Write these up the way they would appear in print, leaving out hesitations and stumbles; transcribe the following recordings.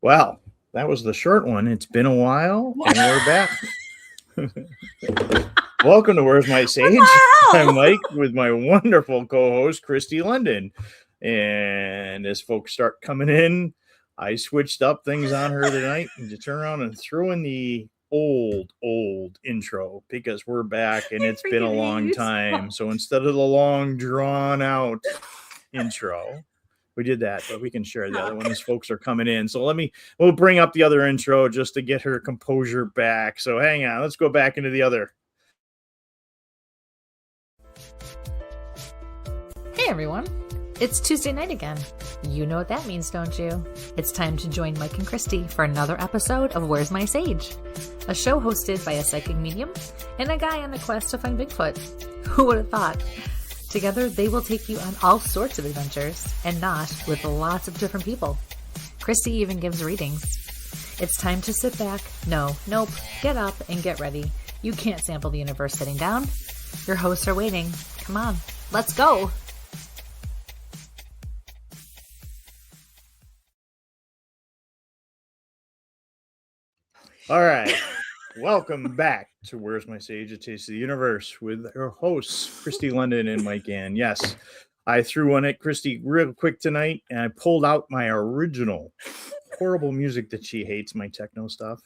Well, that was the short one. It's been a while, and we're back. Welcome to Where's My Sage? I'm Mike with my wonderful co-host, Christy London. And as folks start coming in, I switched up things on her tonight and to turn around and throw in the old intro because we're back and it's been a long time. So instead of the long, drawn-out intro, we did that, but we can share the other one as folks are coming in. So we'll bring up the other intro just to get her composure back. So hang on, let's go back into the other. Hey everyone, it's Tuesday night again. You know what that means, don't you? It's time to join Mike and Christy for another episode of Where's My Sage? A show hosted by a psychic medium and a guy on a quest to find Bigfoot. Who would have thought? Together, they will take you on all sorts of adventures, and not with lots of different people. Christy even gives readings. It's time to sit back, get up and get ready. You can't sample the universe sitting down. Your hosts are waiting. Come on, let's go. All right. Welcome back to Where's My Sage? A Taste of the Universe with your hosts, Christy London and Mike Ann. Yes, I threw one at Christy real quick tonight, and I pulled out my original horrible music that she hates, my techno stuff,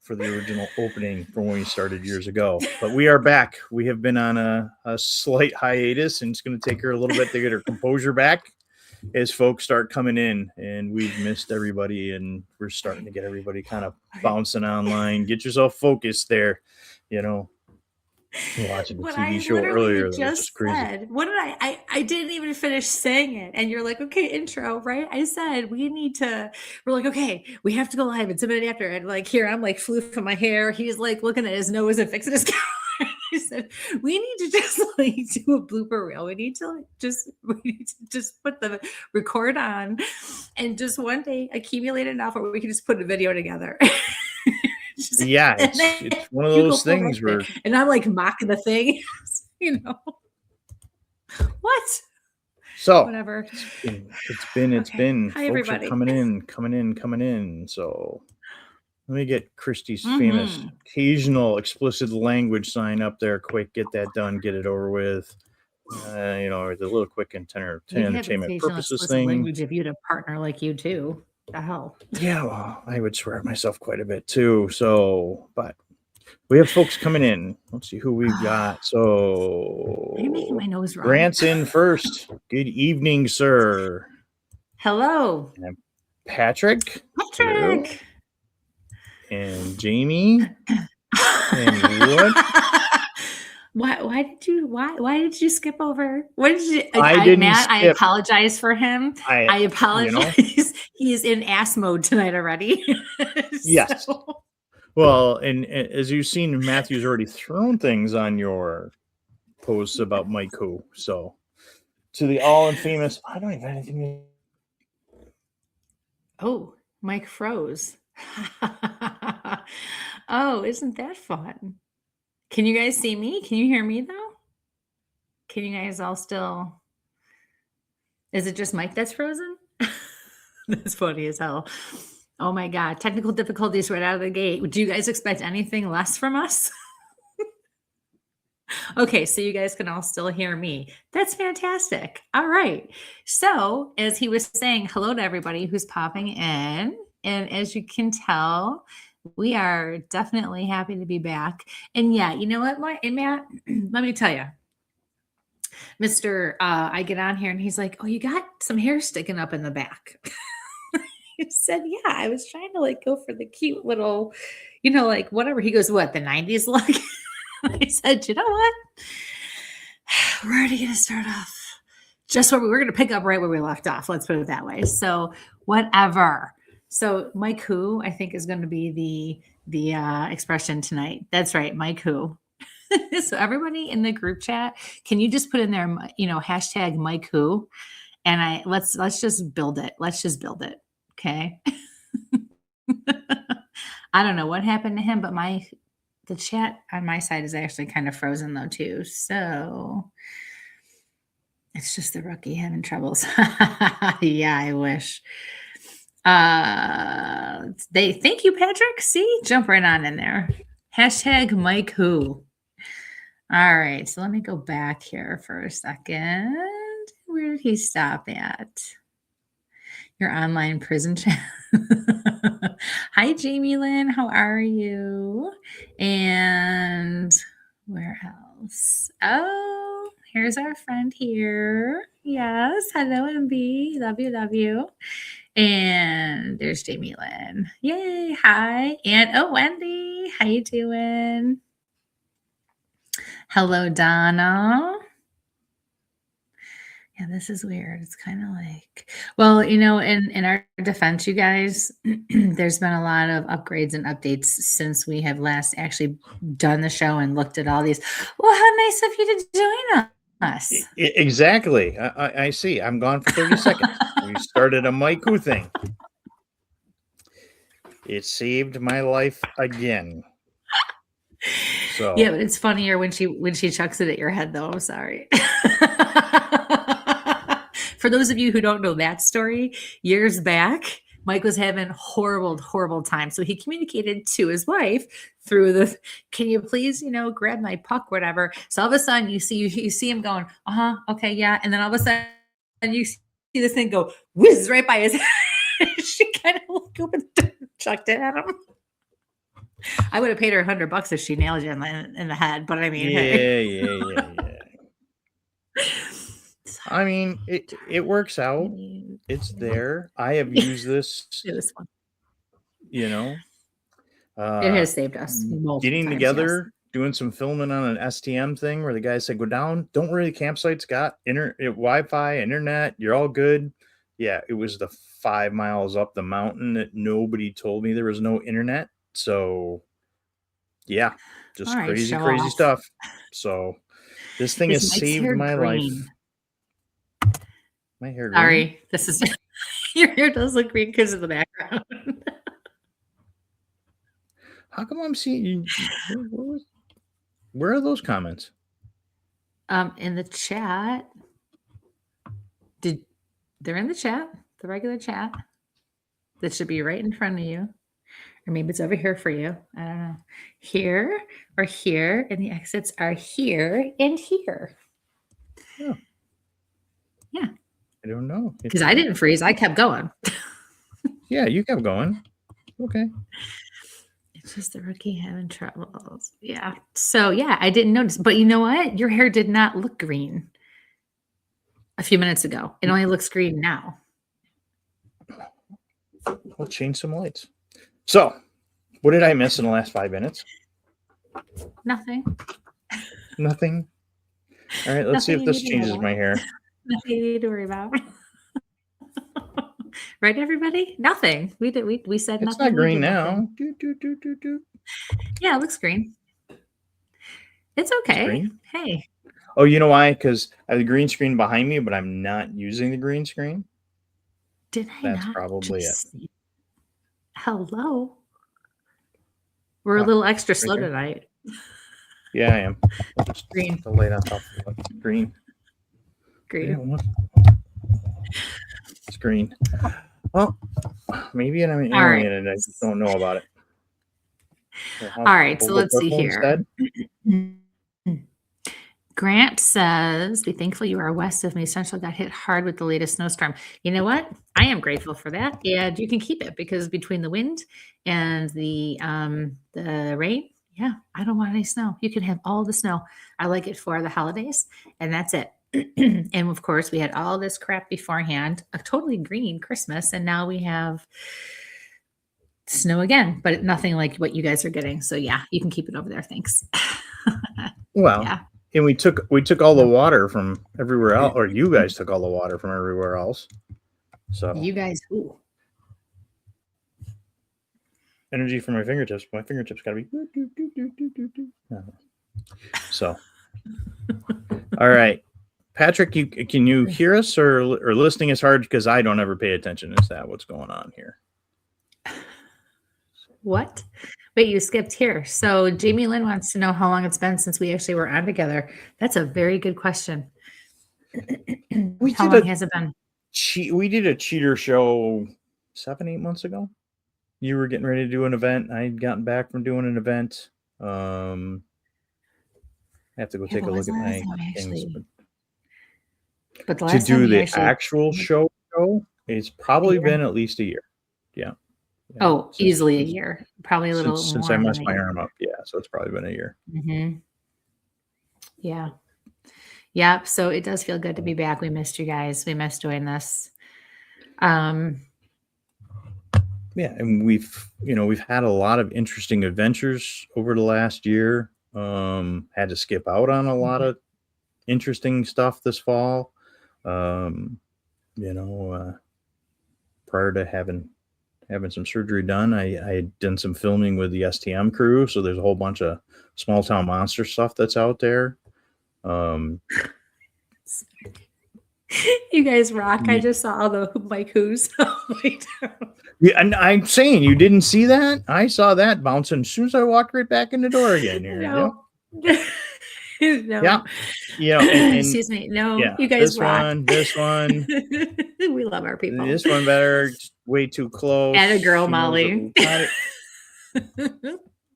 for the original opening from when we started years ago. But we are back. We have been on a slight hiatus, and it's going to take her a little bit to get her composure back as folks start coming in, and we've missed everybody, and we're starting to get everybody kind of bouncing online. Get yourself focused there, watching the TV show earlier. That was just crazy. Said, what did I didn't even finish saying it, and you're like, okay, intro, right? I said we're like, okay, we have to go live. It's a minute after, and like here I'm like floofing my hair. He's like looking at his nose and fixing his cow. I said, we need to just like do a blooper reel. We need to just put the record on and just one day accumulate enough where we can just put a video together. It's one of those things where, and I'm like mocking the thing, what? So whatever. It's been. Hi, folks everybody. are coming in. So let me get Christy's famous occasional explicit language sign up there. Quick, get that done, get it over with. The little quick entertainment purposes thing. Language if you had a partner like you too. The hell? Yeah, well, I would swear at myself quite a bit too. So, but we have folks coming in. Let's see who we've got. So, you're making my nose wrong. Grant's in first. Good evening, sir. Hello. And Patrick. And Jamie. And what? Why did you skip over? What did you? Matt, I apologize for him. I apologize. He is in ass mode tonight already. Yes. Well, and as you've seen, Matthew's already thrown things on your posts about Mike Who. So to the all infamous, I don't even have anything. Oh, Mike froze. Oh, isn't that fun? Can you guys see me? Can you hear me though? Can you guys all still? Is it just Mike that's frozen? That's funny as hell. Oh my God. Technical difficulties right out of the gate. Do you guys expect anything less from us? Okay, so you guys can all still hear me. That's fantastic. All right. So as he was saying, hello to everybody who's popping in. And as you can tell, we are definitely happy to be back. And yeah, you know what, Matt, let me tell you, I get on here and he's like, oh, you got some hair sticking up in the back. I said, yeah, I was trying to like go for the cute little, like whatever. He goes, what, the 90s look? I said, you know what? We're already going to start off just where we're going to pick up right where we left off. Let's put it that way. So whatever. So Mike Who, I think, is going to be the expression tonight. That's right, Mike Who. So everybody in the group chat, can you just put in there, hashtag Mike Who, and let's just build it. Let's just build it. Okay. I don't know what happened to him, but the chat on my side is actually kind of frozen though too. So it's just the rookie having troubles. Yeah, I wish. They thank you, Patrick. See, jump right on in there. Hashtag Mike Who. All right, so let me go back here for a second. Where did he stop at? Your online prison chat. Hi, Jamie Lynn. How are you? And where else? Oh, here's our friend here. Yes. Hello, MB. Love you. Love you. And there's Jamie Lynn. Yay. Hi. And oh, Wendy. How you doing? Hello, Donna. Yeah, this is weird. It's kind of like, well, in our defense, you guys, there's been a lot of upgrades and updates since we have last actually done the show and looked at all these. Well, how nice of you to join us. Exactly. I see. I'm gone for 30 seconds. We started a Mike Who thing. It saved my life again. So yeah, but it's funnier when she chucks it at your head, though. I'm sorry. For those of you who don't know that story, years back, Mike was having horrible time. So he communicated to his wife through the, can you please, grab my puck, whatever. So all of a sudden you see him going, okay, yeah. And then all of a sudden you see this thing go whiz right by his head. She kind of looked up and chucked it at him. I would have paid her $100 if she nailed you in the head, but I mean, yeah. I mean, it works out. It's there. I have used this. It was fun. It has saved us. Getting together, doing some filming on an STM thing where the guy said, "Go down. Don't worry, the campsite's got Wi-Fi, internet. You're all good." Yeah, it was the 5 miles up the mountain that nobody told me there was no internet. So, yeah, just crazy stuff. So, this thing has saved my life. My hair. Sorry, this is your hair does look green because of the background. How come I'm seeing? Where are those comments? In the chat. They're in the chat, the regular chat. That should be right in front of you. Or maybe it's over here for you. I don't know. Here or here. And the exits are here and here. Oh. Yeah. I don't know. Because I didn't freeze. I kept going. Yeah, you kept going. Okay. It's just the rookie having troubles. Yeah. So, yeah, I didn't notice. But you know what? Your hair did not look green a few minutes ago. It only looks green now. We'll change some lights. So, what did I miss in the last 5 minutes? Nothing. Nothing. All right, let's see if this changes my hair. Nothing you need to worry about. Right, everybody? Nothing. We said it's nothing. It's not green now. Yeah, it looks green. It's okay. Green? Hey. Oh, you know why? Because I have the green screen behind me, but I'm not using the green screen. Did I That's probably it. Hello. We're a little extra slow tonight. Yeah, I am. Green. The light on top of it. Green. Green. It's green. Well, maybe I'm an alien and I just don't know about it. All right, so let's see here. Grant says, be thankful you are west of me. Central got hit hard with the latest snowstorm. You know what? I am grateful for that. And you can keep it because between the wind and the rain, yeah, I don't want any snow. You can have all the snow. I like it for the holidays, and that's it. And of course, we had all this crap beforehand, a totally green Christmas, and now we have snow again, but nothing like what you guys are getting. So yeah, you can keep it over there. Thanks. Well, yeah. And we took all the water from everywhere else, or you guys took all the water from everywhere else. So you guys, ooh. Energy from my fingertips. My fingertips gotta be. So, all right, Patrick, can you hear us or listening is hard because I don't ever pay attention? Is that what's going on here? What? Wait, you skipped here. So Jamie Lynn wants to know how long it's been since we actually were on together. That's a very good question. How long has it been? We did a cheater show 7-8 months ago. You were getting ready to do an event. I had gotten back from doing an event. I have to go take a look at my things. But the To last time do we the actually, actual show, it's probably been at least a year. Yeah. oh, Since- easily a since- year, probably a little since more I than messed a my year. arm up. Yeah, so it's probably been a year. Mm-hmm. Yeah. Yeah. So it does feel good to be back. We missed you guys. We missed doing this. Yeah, and we've had a lot of interesting adventures over the last year. Had to skip out on a lot of interesting stuff this fall. Prior to having some surgery done, I had done some filming with the STM crew, so there's a whole bunch of small town monster stuff that's out there. You guys rock. I just saw all the Mike Who's. Yeah, and I'm saying, you didn't see that? I saw that bouncing as soon as I walked right back in the door again here. No. Yep. No. Yeah. And Excuse me. No, yeah, you guys rock. this one. We love our people. This one better. Just way too close. And a girl, She knows Molly. it.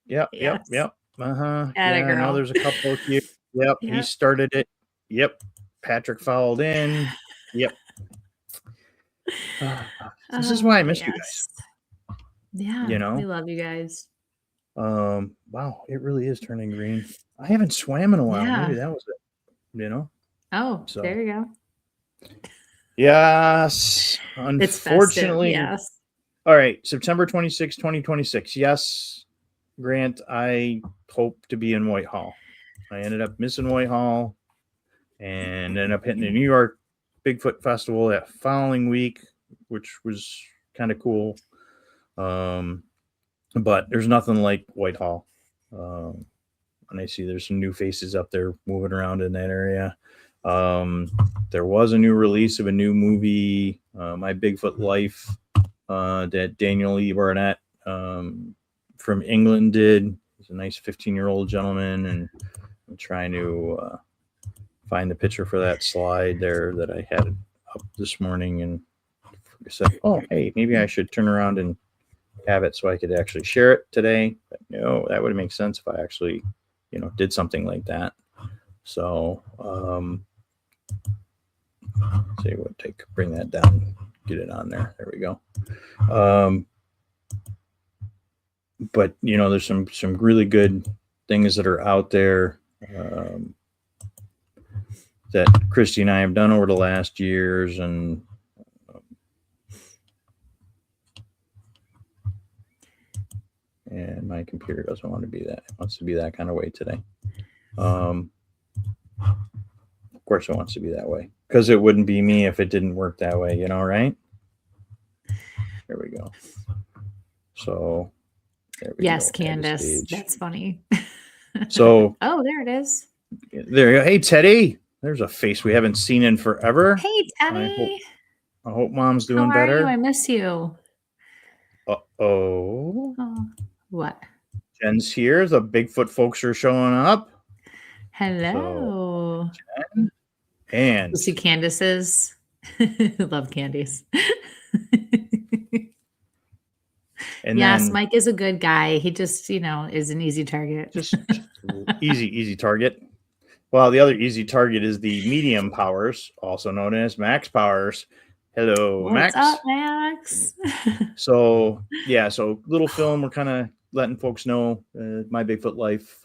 Yep. Yes. Uh-huh. And a Yeah, now girl. there's a couple of cute. Yep. He Yep. started it. Yep. Patrick fouled in. Yep. This is why I miss you guys. Yeah. You know? We love you guys. Wow, it really is turning green. I haven't swam in a while. Yeah. Maybe that was it. Oh, So- there you go. Yes. It's festive. Unfortunately. Yes. All right. September 26, 2026. Yes, Grant, I hope to be in Whitehall. I ended up missing Whitehall and ended up hitting the New York Bigfoot Festival that following week, which was kind of cool. But there's nothing like Whitehall. And I see there's some new faces up there moving around in that area. There was a new release of a new movie, My Bigfoot Life, that Daniel E. Barnett from England did. He's a nice 15-year-old gentleman, and I'm trying to find the picture for that slide there that I had up this morning, and I said, oh, hey, maybe I should turn around and have it so I could actually share it today. But no, that would make sense if I actually, did something like that. So, see what bring that down, get it on there. There we go. But there's some really good things that are out there that Christy and I have done over the last years, and my computer doesn't want to be that. It wants to be that kind of way today. Of course it wants to be that way, because it wouldn't be me if it didn't work that way, right? There we go. So there we Yes, go. Candace. That's funny. So oh, there it is. there you go. Hey, Teddy. There's a face we haven't seen in forever. Hey, Teddy. I hope Mom's doing How are better. you? I miss you. Oh, what? Jen's here. The Bigfoot folks are showing up. Hello. Jen and We'll see Candace's. Love Candice. and yes, then Mike is a good guy. He just, is an easy target. just easy target. Well, the other easy target is the medium powers, also known as Max Powers. Hello, What's Max. up, Max? So little film. We're kind of letting folks know My Bigfoot Life.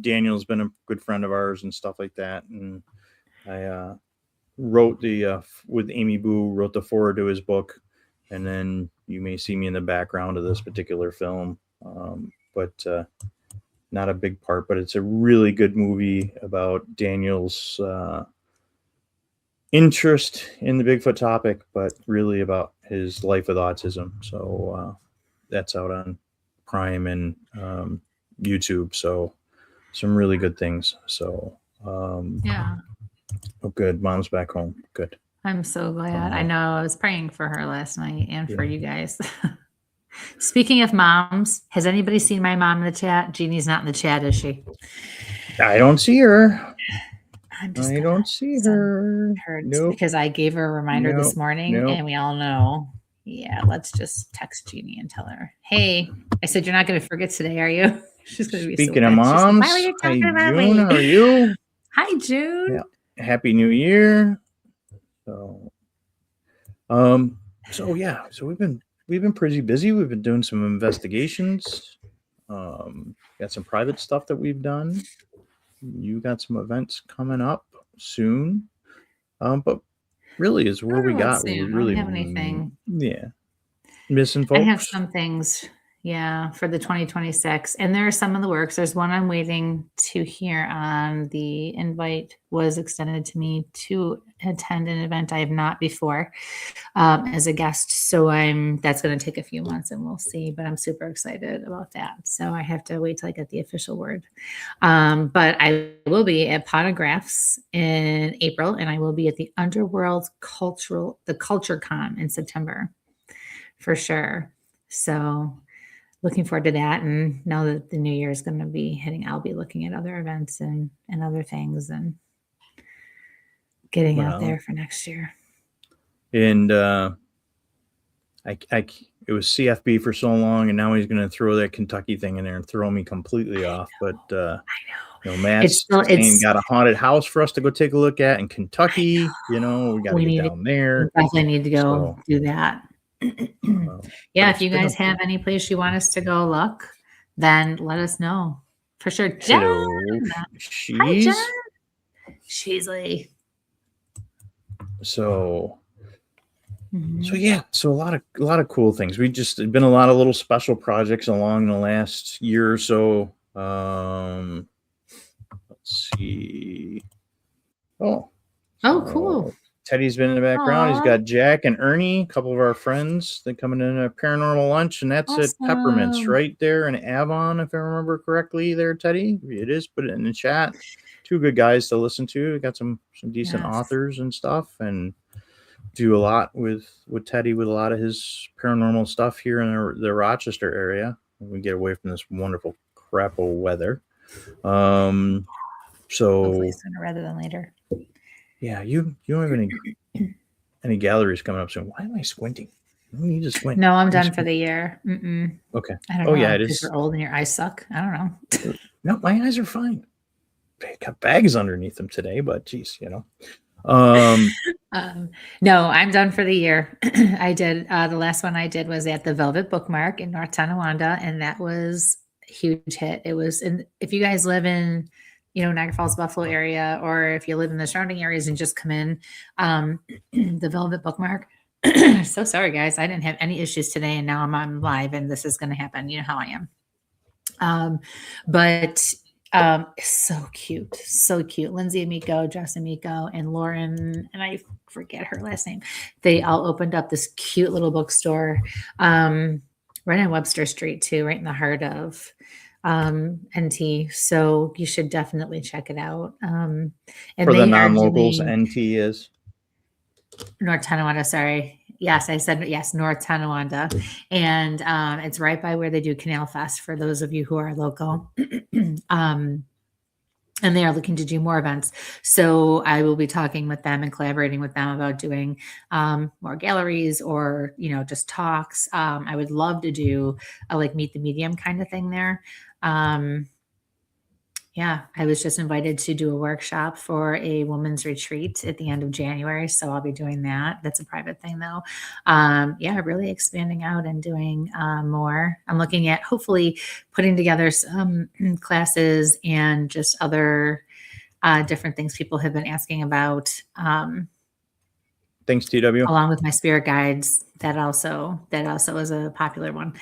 Daniel's been a good friend of ours and stuff like that. And I wrote with Amy Boo, wrote the foreword to his book. And then you may see me in the background of this particular film. But not a big part, but it's a really good movie about Daniel's interest in the Bigfoot topic, but really about his life with autism. So that's out on Prime and YouTube. So some really good things. So Yeah. oh, good. Mom's back home. Good. I'm so glad. I know I was praying for her last night and for you guys. Speaking of moms, has anybody seen my mom in the chat? Jeannie's not in the chat, is she? I don't see her. I don't see her. Her Nope. because I gave her a reminder this morning, Nope. and we all know, Yeah, let's just text Jeannie and tell her, hey, I said, you're not going to forget today, are you? She's going to be Speaking so of mad. She's like, moms, why were you hi talking about June, me? how are you? Hi, June. Yeah. Happy New Year. So, so yeah, so we've been pretty busy. We've been doing some investigations. Got some private stuff that we've done. You got some events coming up soon. But really is where we got. Soon. We I don't really have anything. Yeah. Missing I folks. have some things, yeah, for the 2026. And there are some in the works. There's one I'm waiting to hear on. The invite was extended to me to attend an event I have not before as a guest. So that's going to take a few months and we'll see, but I'm super excited about that. So I have to wait till I get the official word. But I will be at Potographs in April, and I will be at the Underworld Culture Con in September for sure. So looking forward to that. And now that the new year is going to be hitting, I'll be looking at other events and other things and getting out there for next year. And it was CFB for so long, and now he's going to throw that Kentucky thing in there and throw me completely off. But I know. Matt's got a haunted house for us to go take a look at in Kentucky. We got to get down there. We definitely need to go do that. Yeah, if you guys have any place you want us to go look, then let us know for sure. Jen. Hi, Jen. She's like. So yeah, so a lot of cool things. We just been a lot of little special projects along the last year or so. Let's see. Oh, cool. Teddy's been in the background. He's got Jack and Ernie, a couple of our friends that coming in a paranormal lunch, and that's at Peppermints right there in Avon, if I remember correctly. There, Teddy, it is. Put it in the chat. Two good guys to listen to. We got some decent authors and stuff, and do a lot with Teddy with a lot of his paranormal stuff here in the Rochester area. We get away from this wonderful crap of weather. So hopefully sooner rather than later. Yeah, you don't have any galleries coming up soon. Why am I squinting? I don't need to squint. No, I'm done for the year. Okay. I don't know. Yeah, it is. You're old and your eyes suck. I don't know. No, my eyes are fine. I got bags underneath them today, but geez, No, I'm done for the year. I did the last one I did was at the Velvet Bookmark in North Tonawanda, and that was a huge hit. It was if you guys live in Niagara Falls, Buffalo area, or if you live in the surrounding areas and just come in, the Velvet Bookmark. So sorry, guys. I didn't have any issues today, and now I'm on live, and this is going to happen. You know how I am. But so cute. So cute. Lindsay Amico, Jess Amico, and Lauren, and I forget her last name. They all opened up this cute little bookstore right on Webster Street, too, right in the heart of NT. So you should definitely check it out. And for the non-locals, NT is North Tonawanda. Sorry. Yes, I said yes, North Tonawanda. And it's right by where they do Canal Fest for those of you who are local. And they are looking to do more events. So I will be talking with them and collaborating with them about doing more galleries or, just talks. I would love to do a meet the medium kind of thing there. Yeah, I was just invited to do a workshop for a women's retreat at the end of January. So I'll be doing that. That's a private thing though. Really expanding out and doing more. I'm looking at hopefully putting together some classes and just other different things people have been asking about. Thanks, TW. Along with my spirit guides. That also is a popular one.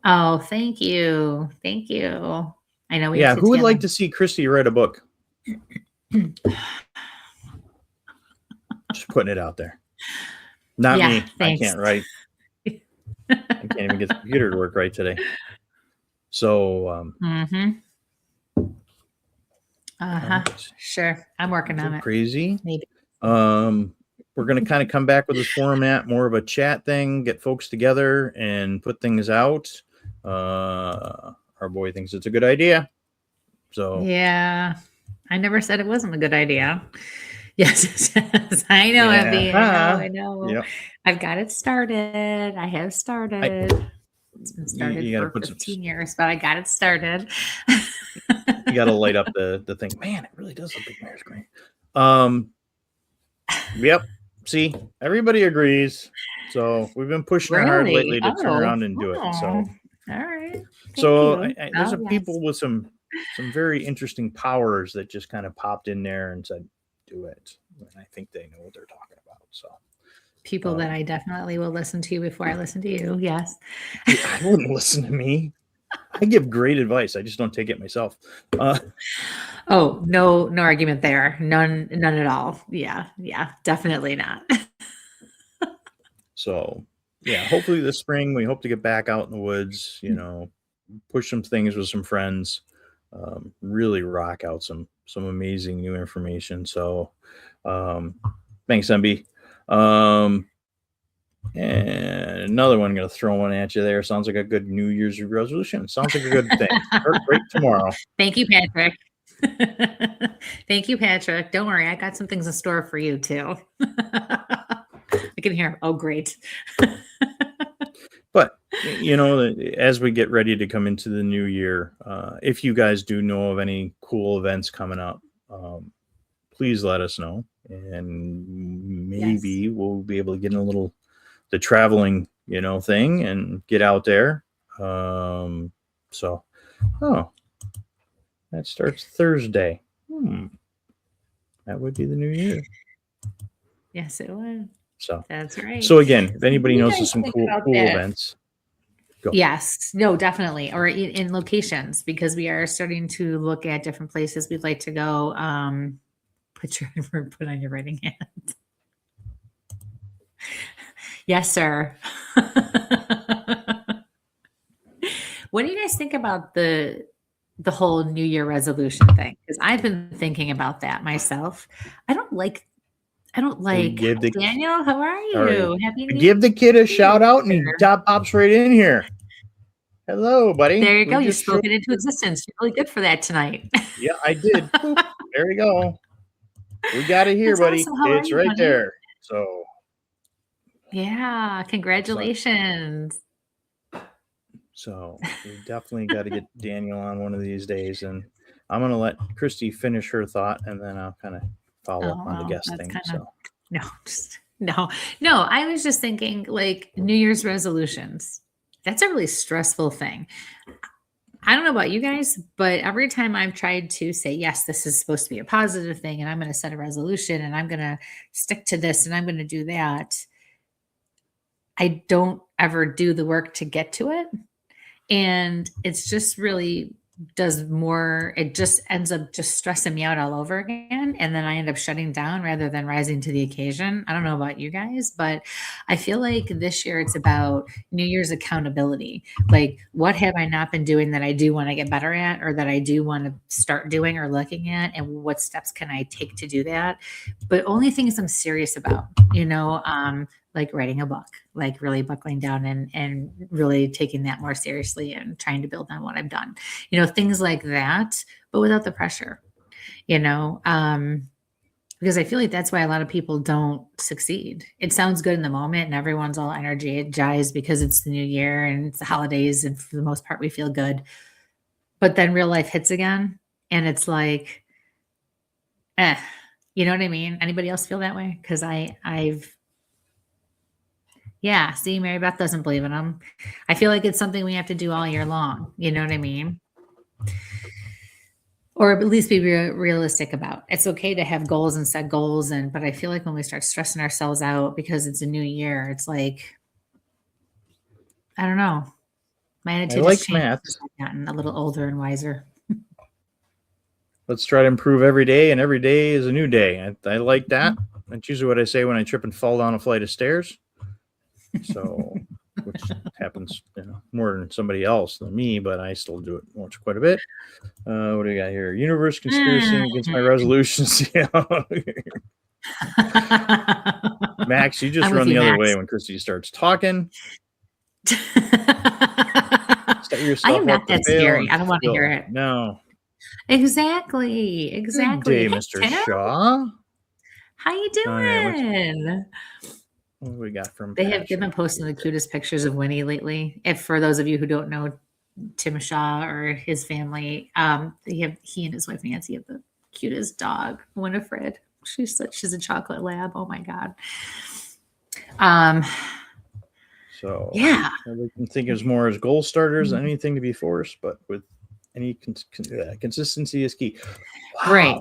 Oh, thank you. Thank you. I know. Who would like to see Christy write a book? Just putting it out there. Not me. Thanks. I can't write. I can't even get the computer to work right today. So. Sure. I'm working on it. Crazy. Maybe. We're going to kind of come back with this format, more of a chat thing, get folks together and put things out. Our boy thinks it's a good idea. So yeah, I never said it wasn't a good idea. Yes, yes. I know, Abby. I know. Yep. I've got it started. I have started. It's been started you got to for put some. 15 years, but I got it started. You got to light up the thing. Man, it really does look like Mayor's Green. Yep. See, everybody agrees. So we've been pushing her hard Really? lately to turn around and do it. So, All right. so Thank you. there's Oh, some yes. people with some very interesting powers that just kind of popped in there and said, "Do it." And I think they know what they're talking about. So People that I definitely will listen to before I listen to you. Yes. I wouldn't listen to me. I give great advice. I just don't take it myself. Oh, no argument there. None at all. Yeah, definitely not. So yeah, hopefully this spring we hope to get back out in the woods, you know, push some things with some friends, really rock out some amazing new information. So thanks, MB. And another one, going to throw one at you there. Sounds like a good New Year's resolution. Sounds like a good thing. Start great tomorrow. Thank you, Patrick. Thank you, Patrick. Don't worry, I got some things in store for you too. I can hear. Oh, great. But you know, as we get ready to come into the new year, if you guys do know of any cool events coming up, please let us know, and maybe we'll be able to get in a little the traveling, you know, thing and get out there. So, that starts Thursday. That would be the new year. Yes, it would. So that's right. So again, if anybody knows of some cool events, go. Yes, no, definitely, or in locations, because we are starting to look at different places we'd like to go. Put on your writing hand. Yes, sir. What do you guys think about the whole New Year resolution thing? Because I've been thinking about that myself. I don't like Daniel. How are you? Happy New Give the kid a shout out, and he pops right in here. Hello, buddy. There you go. You spoke it into existence. You're really good for that tonight. Yeah, I did. There you go. We got it here, buddy. Awesome. It's right there. So yeah, congratulations. So we definitely got to get Daniel on one of these days, and I'm going to let Christy finish her thought, and then I'll kind of follow up on the guest thing. No. I was just thinking, like, New Year's resolutions. That's a really stressful thing. I don't know about you guys, but every time I've tried to say, yes, this is supposed to be a positive thing, and I'm going to set a resolution, and I'm going to stick to this, and I'm going to do that, I don't ever do the work to get to it. And it's just really does more. It just ends up just stressing me out all over again. And then I end up shutting down rather than rising to the occasion. I don't know about you guys, but I feel like this year it's about New Year's accountability. Like, what have I not been doing that I do want to get better at, or that I do want to start doing or looking at? And what steps can I take to do that? But only things I'm serious about, like writing a book, like really buckling down and really taking that more seriously and trying to build on what I've done, things like that, but without the pressure, because I feel like that's why a lot of people don't succeed. It sounds good in the moment and everyone's all energized because it's the new year and it's the holidays. And for the most part, we feel good, but then real life hits again. And it's like, you know what I mean? Anybody else feel that way? Cause see, Mary Beth doesn't believe in them. I feel like it's something we have to do all year long. You know what I mean? Or at least be realistic about. It's okay to have goals and set goals, but I feel like when we start stressing ourselves out because it's a new year, it's like, I don't know. My attitude has changed as I've gotten a little older and wiser. Let's try to improve every day, and every day is a new day. I like that. That's usually what I say when I trip and fall down a flight of stairs. So, which happens more than somebody else than me, but I still do it quite a bit. What do we got here? Universe conspiracy against my resolutions. Max, you just run the other way when Christy starts talking. I am not that scary. I don't want to hear it. No. Exactly. Good day, Mr. Shaw. How you Oh, yeah, doing? what do we got from They've Patrick? been posting the cutest pictures of Winnie lately. If for those of you who don't know Tim Shaw or his family, he and his wife Nancy have the cutest dog, Winifred. She's a chocolate lab. Oh my god. Um, So yeah, we can think of more as goal starters, anything to be forced, but with any consistency is key. Wow. right.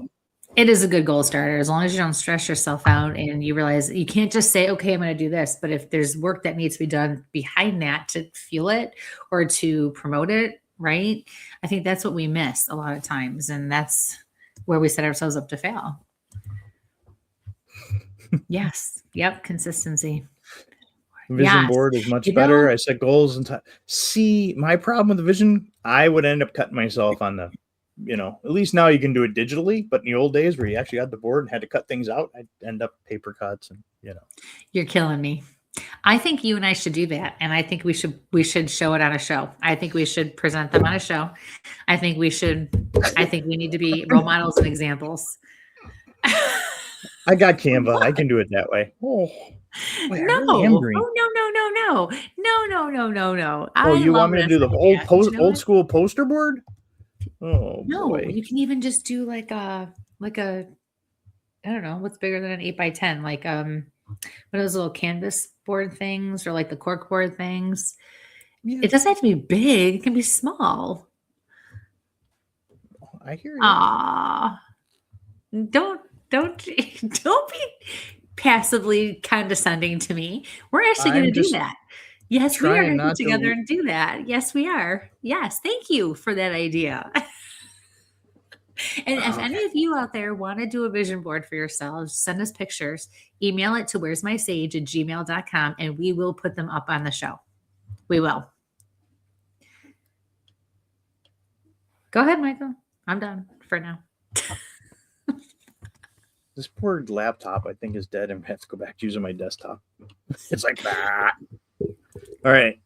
It is a good goal starter as long as you don't stress yourself out and you realize you can't just say, okay, I'm going to do this. But if there's work that needs to be done behind that to fuel it or to promote it, right? I think that's what we miss a lot of times. And that's where we set ourselves up to fail. Yes. Yep. Consistency. Vision Yes. board is much You better. know- I set goals and see my problem with the vision. I would end up cutting myself on the, at least now you can do it digitally, but in the old days where you actually had the board and had to cut things out, I'd end up paper cuts and You're killing me. I think you and I should do that. And I think we should show it on a show. I think we should present them on a show. I think we need to be role models and examples. I got Canva. I can do it that way. Oh, wait, I really am green. No. Oh, you want me to do the old school? school poster board? Oh No, boy. you can even just do like a I don't know what's bigger than an 8x10, like what are those little canvas board things or like the cork board things. Yeah, It doesn't have to be big; it can be small. I hear you. Don't be passively condescending to me. We're actually going to do that. Yes, we are going to get together and do that. Yes, we are. Yes, thank you for that idea. And if any of you out there want to do a vision board for yourselves, send us pictures, email it to where'smysage@gmail.com, and we will put them up on the show. We will. Go ahead, Michael. I'm done for now. This poor laptop, I think, is dead and I have to go back to using my desktop. It's like that. All right.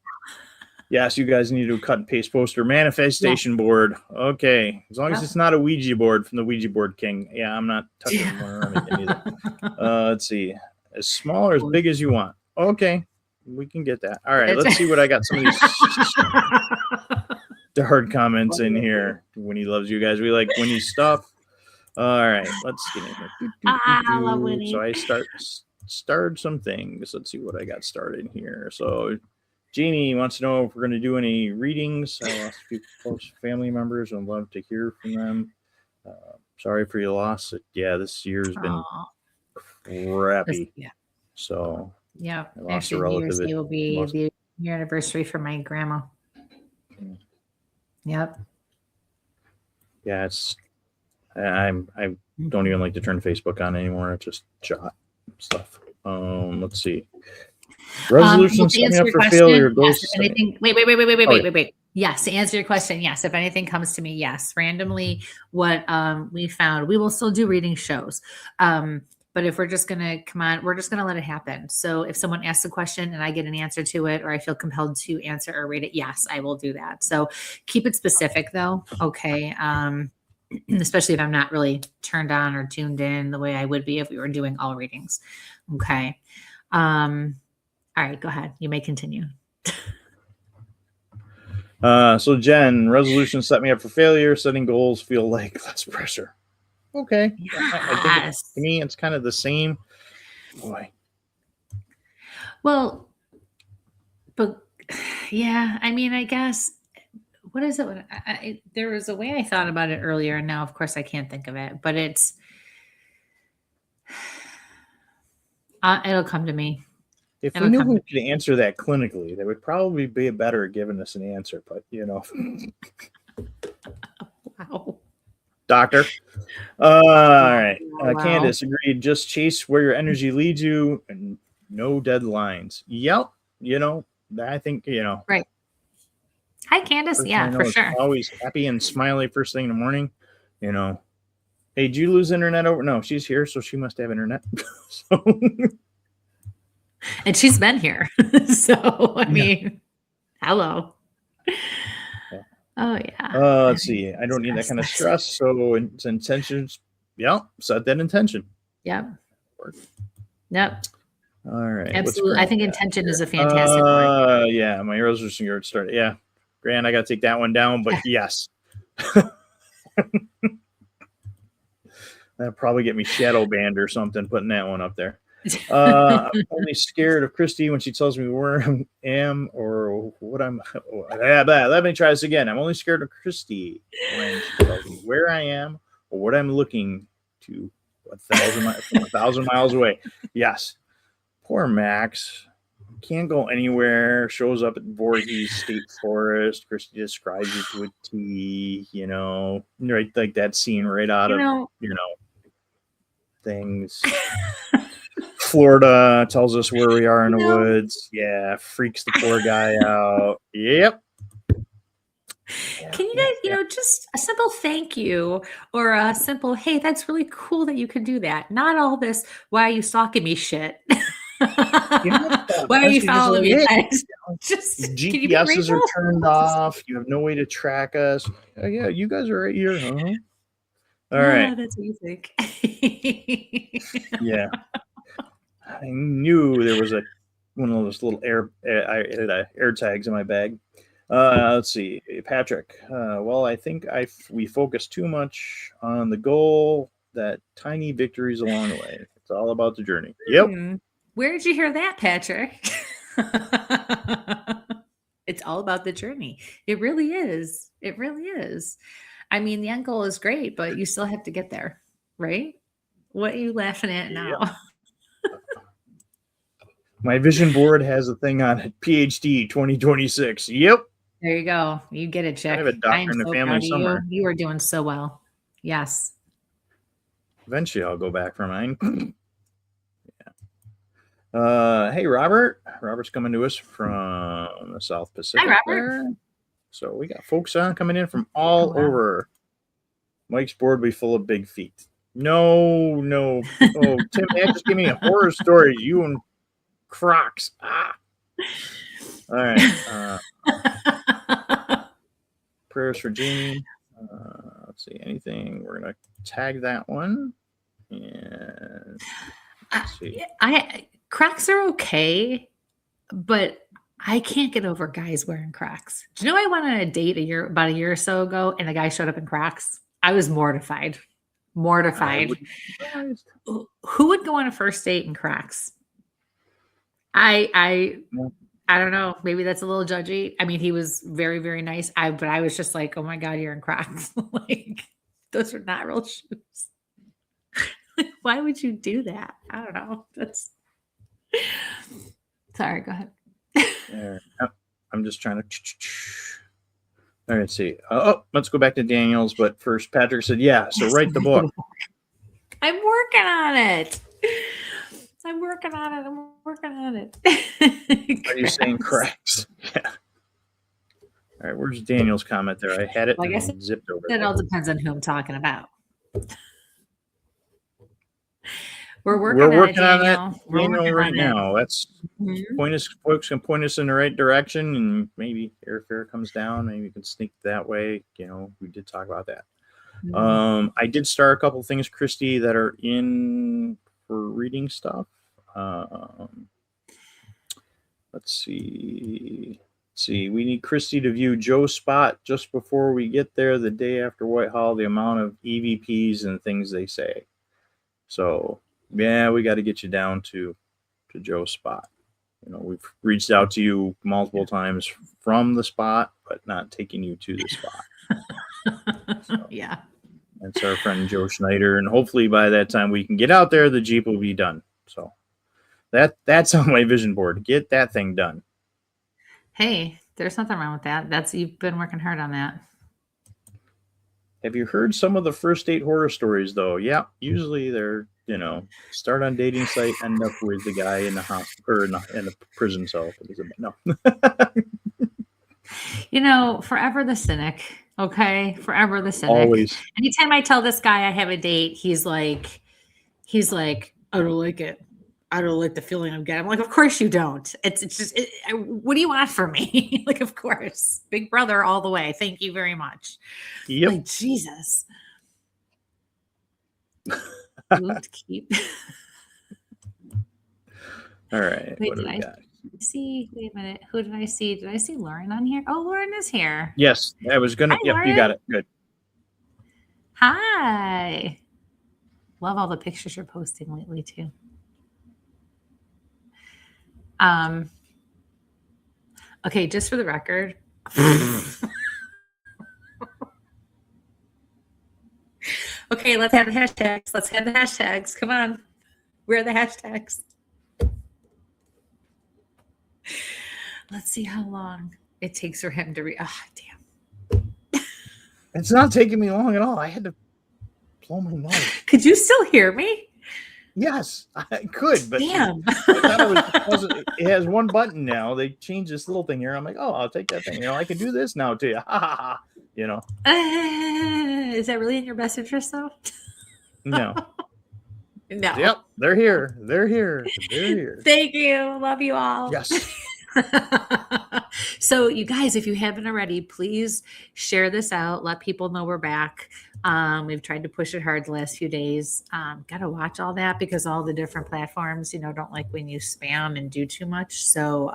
Yes, you guys need to cut and paste poster manifestation board. Okay. As long as it's not a Ouija board from the Ouija board king. Yeah, I'm not touching one around again either. Let's see. As small or as big as you want. Okay. We can get that. All right. Let's see what I got. Some of these hard comments in here. Winnie loves you guys. We like Winnie's stuff. All right, let's get in here. I love Winnie. So I started some things. Let's see what I got started here. So Jeannie wants to know if we're going to do any readings. I lost a few close family members and love to hear from them. Sorry for your loss. Yeah, this year's been crappy. Yeah. So yeah, I lost actually, a relative. New Year's Day will be the year anniversary for my grandma. Yep. Yeah, I don't even like to turn Facebook on anymore. It's just jot stuff. Let's see. Resolution setting up for failure. Yes, wait. Yes, to answer your question, yes. If anything comes to me, yes. Randomly, what we found, we will still do reading shows. But if we're just gonna come on, we're just gonna let it happen. So if someone asks a question and I get an answer to it, or I feel compelled to answer or read it, yes, I will do that. So keep it specific though. Okay. Especially if I'm not really turned on or tuned in the way I would be if we were doing all readings. Okay. All right, go ahead. You may continue. So Jen, resolution set me up for failure. Setting goals feel like less pressure. Okay. Yes. I think to me, it's kind of the same. Boy. Well, but yeah, I mean, I guess, what is it? There was a way I thought about it earlier, and now, of course, I can't think of it, but it's, it'll come to me. If we knew who could answer that clinically, they would probably be better at giving us an answer, but Wow. Doctor. All right. Wow. Candace agreed. Just chase where your energy leads you and no deadlines. Yep. I think, Right. Hi, Candace. Yeah, for sure. Always happy and smiley first thing in the morning. Hey, did you lose internet over? No, she's here, so she must have internet. And she's been here. So, I mean, hello. Yeah. Oh, yeah. Let's see. I don't need that kind of stress. So it's intentions. Yeah. Set that intention. Yep. board. Yep. All right. what's Absolutely. I Grant think got intention here? is a fantastic word. Yeah, my resolution yard started. Yeah, Grant, I got to take that one down, but yes. That'll probably get me shadow banned or something, putting that one up there. I'm only scared of Christy when she tells me where I am or what I'm. Let me try this again. I'm only scared of Christy when she tells me where I am or what I'm looking to 1,000 miles away. Yes. Poor Max. Can't go anywhere. Shows up at Voorhees State Forest. Christy describes it to a T, right, like that scene right out of, things. Florida tells us where we are in the woods. Yeah, freaks the poor guy out. Yep. Can you guys, just a simple thank you or a simple, hey, that's really cool that you could do that. Not all this, why are you stalking me shit? Why are you following me? Just GPSs are turned off. You have no way to track us. Oh, yeah, you guys are right here. Uh-huh. All right. That's what you think. Yeah. I knew there was one of those little air tags in my bag. Let's see, Patrick. Well, I think we focus too much on the goal, that tiny victories along the way. It's all about the journey. Yep. Where did you hear that, Patrick? It's all about the journey. It really is. It really is. I mean, the end goal is great, but you still have to get there, right? What are you laughing at now? Yep. My vision board has a thing on it. PhD 2026. Yep. There you go. You get it, Chick. I have a doctor in the family somewhere. You are doing so well. Yes. Eventually, I'll go back for mine. Yeah. Hey, Robert. Robert's coming to us from the South Pacific. Hi, Robert. There. So we got folks coming in from all over. Mike's board will be full of big feet. No. Oh, Tim, man, just give me a horror story. You and Crocs. All right. Prayers for Jamie. Let's see. Anything? We're going to tag that one. And let's see. Crocs are okay, but I can't get over guys wearing Crocs. Do you know I went on a date about a year or so ago, and the guy showed up in Crocs? I was mortified. Who would go on a first date in Crocs? I don't know. Maybe that's a little judgy. I mean, he was very, very nice. But I was just like, oh my God, you're in Crocs. Like, those are not real shoes. Why would you do that? I don't know. Sorry, go ahead. I'm just trying to. All right, let's see. Let's go back to Daniel's. But first, Patrick said, yeah, so write the book. I'm working on it. Are you saying cracks? Yeah. All right, where's Daniel's comment there? I had it zipped over. It all depends on who I'm talking about. We're working on it, Daniel, right now. That's folks can point us in the right direction, and maybe airfare comes down. Maybe we can sneak that way. We did talk about that. I did start a couple of things, Christy, that are in for reading stuff. Let's see. We need Christy to view Joe's spot just before we get there the day after Whitehall, the amount of EVPs and things they say. So, yeah, we got to get you down to Joe's spot. We've reached out to you multiple times from the spot, but not taking you to the spot. So, yeah. That's our friend Joe Schneider. And hopefully by that time we can get out there, the Jeep will be done. So that's on my vision board. Get that thing done. Hey, there's nothing wrong with that. You've been working hard on that. Have you heard some of the first date horror stories though? Yeah. Usually they're, start on dating site, end up with the guy in the hospital or in the prison cell. No. Forever the cynic. Okay. Forever the cynic. Always. Anytime I tell this guy I have a date, he's like, I don't like it. I don't like the feeling I'm getting. I'm like, of course you don't. It's just, what do you want from me? Like, of course, big brother all the way. Thank you very much. Yep. Like, Jesus. Keep. All right. Wait, What do did we I got? see? Wait a minute. Who did I see? Did I see Lauren on here? Oh, Lauren is here. Yes, I was gonna. Hi, Yep, you got Lauren. it. Good. Hi. Love all the pictures you're posting lately too. Okay, just for the record. Okay, let's have the hashtags. Let's have the hashtags. Come on. Where are the hashtags? Let's see how long it takes for him to read. Oh, damn. It's not taking me long at all. I had to blow my nose. Could you still hear me? Yes, I could, but Damn. I thought it has one button now. They changed this little thing here. I'm like, oh, I'll take that thing. I can do this now too. Is that really in your best interest, though? No. No. Yep, they're here. They're here. They're here. Thank you. Love you all. Yes. So, you guys, if you haven't already, please share this out. Let people know we're back. We've tried to push it hard the last few days. Got to watch all that because all the different platforms, don't like when you spam and do too much. So,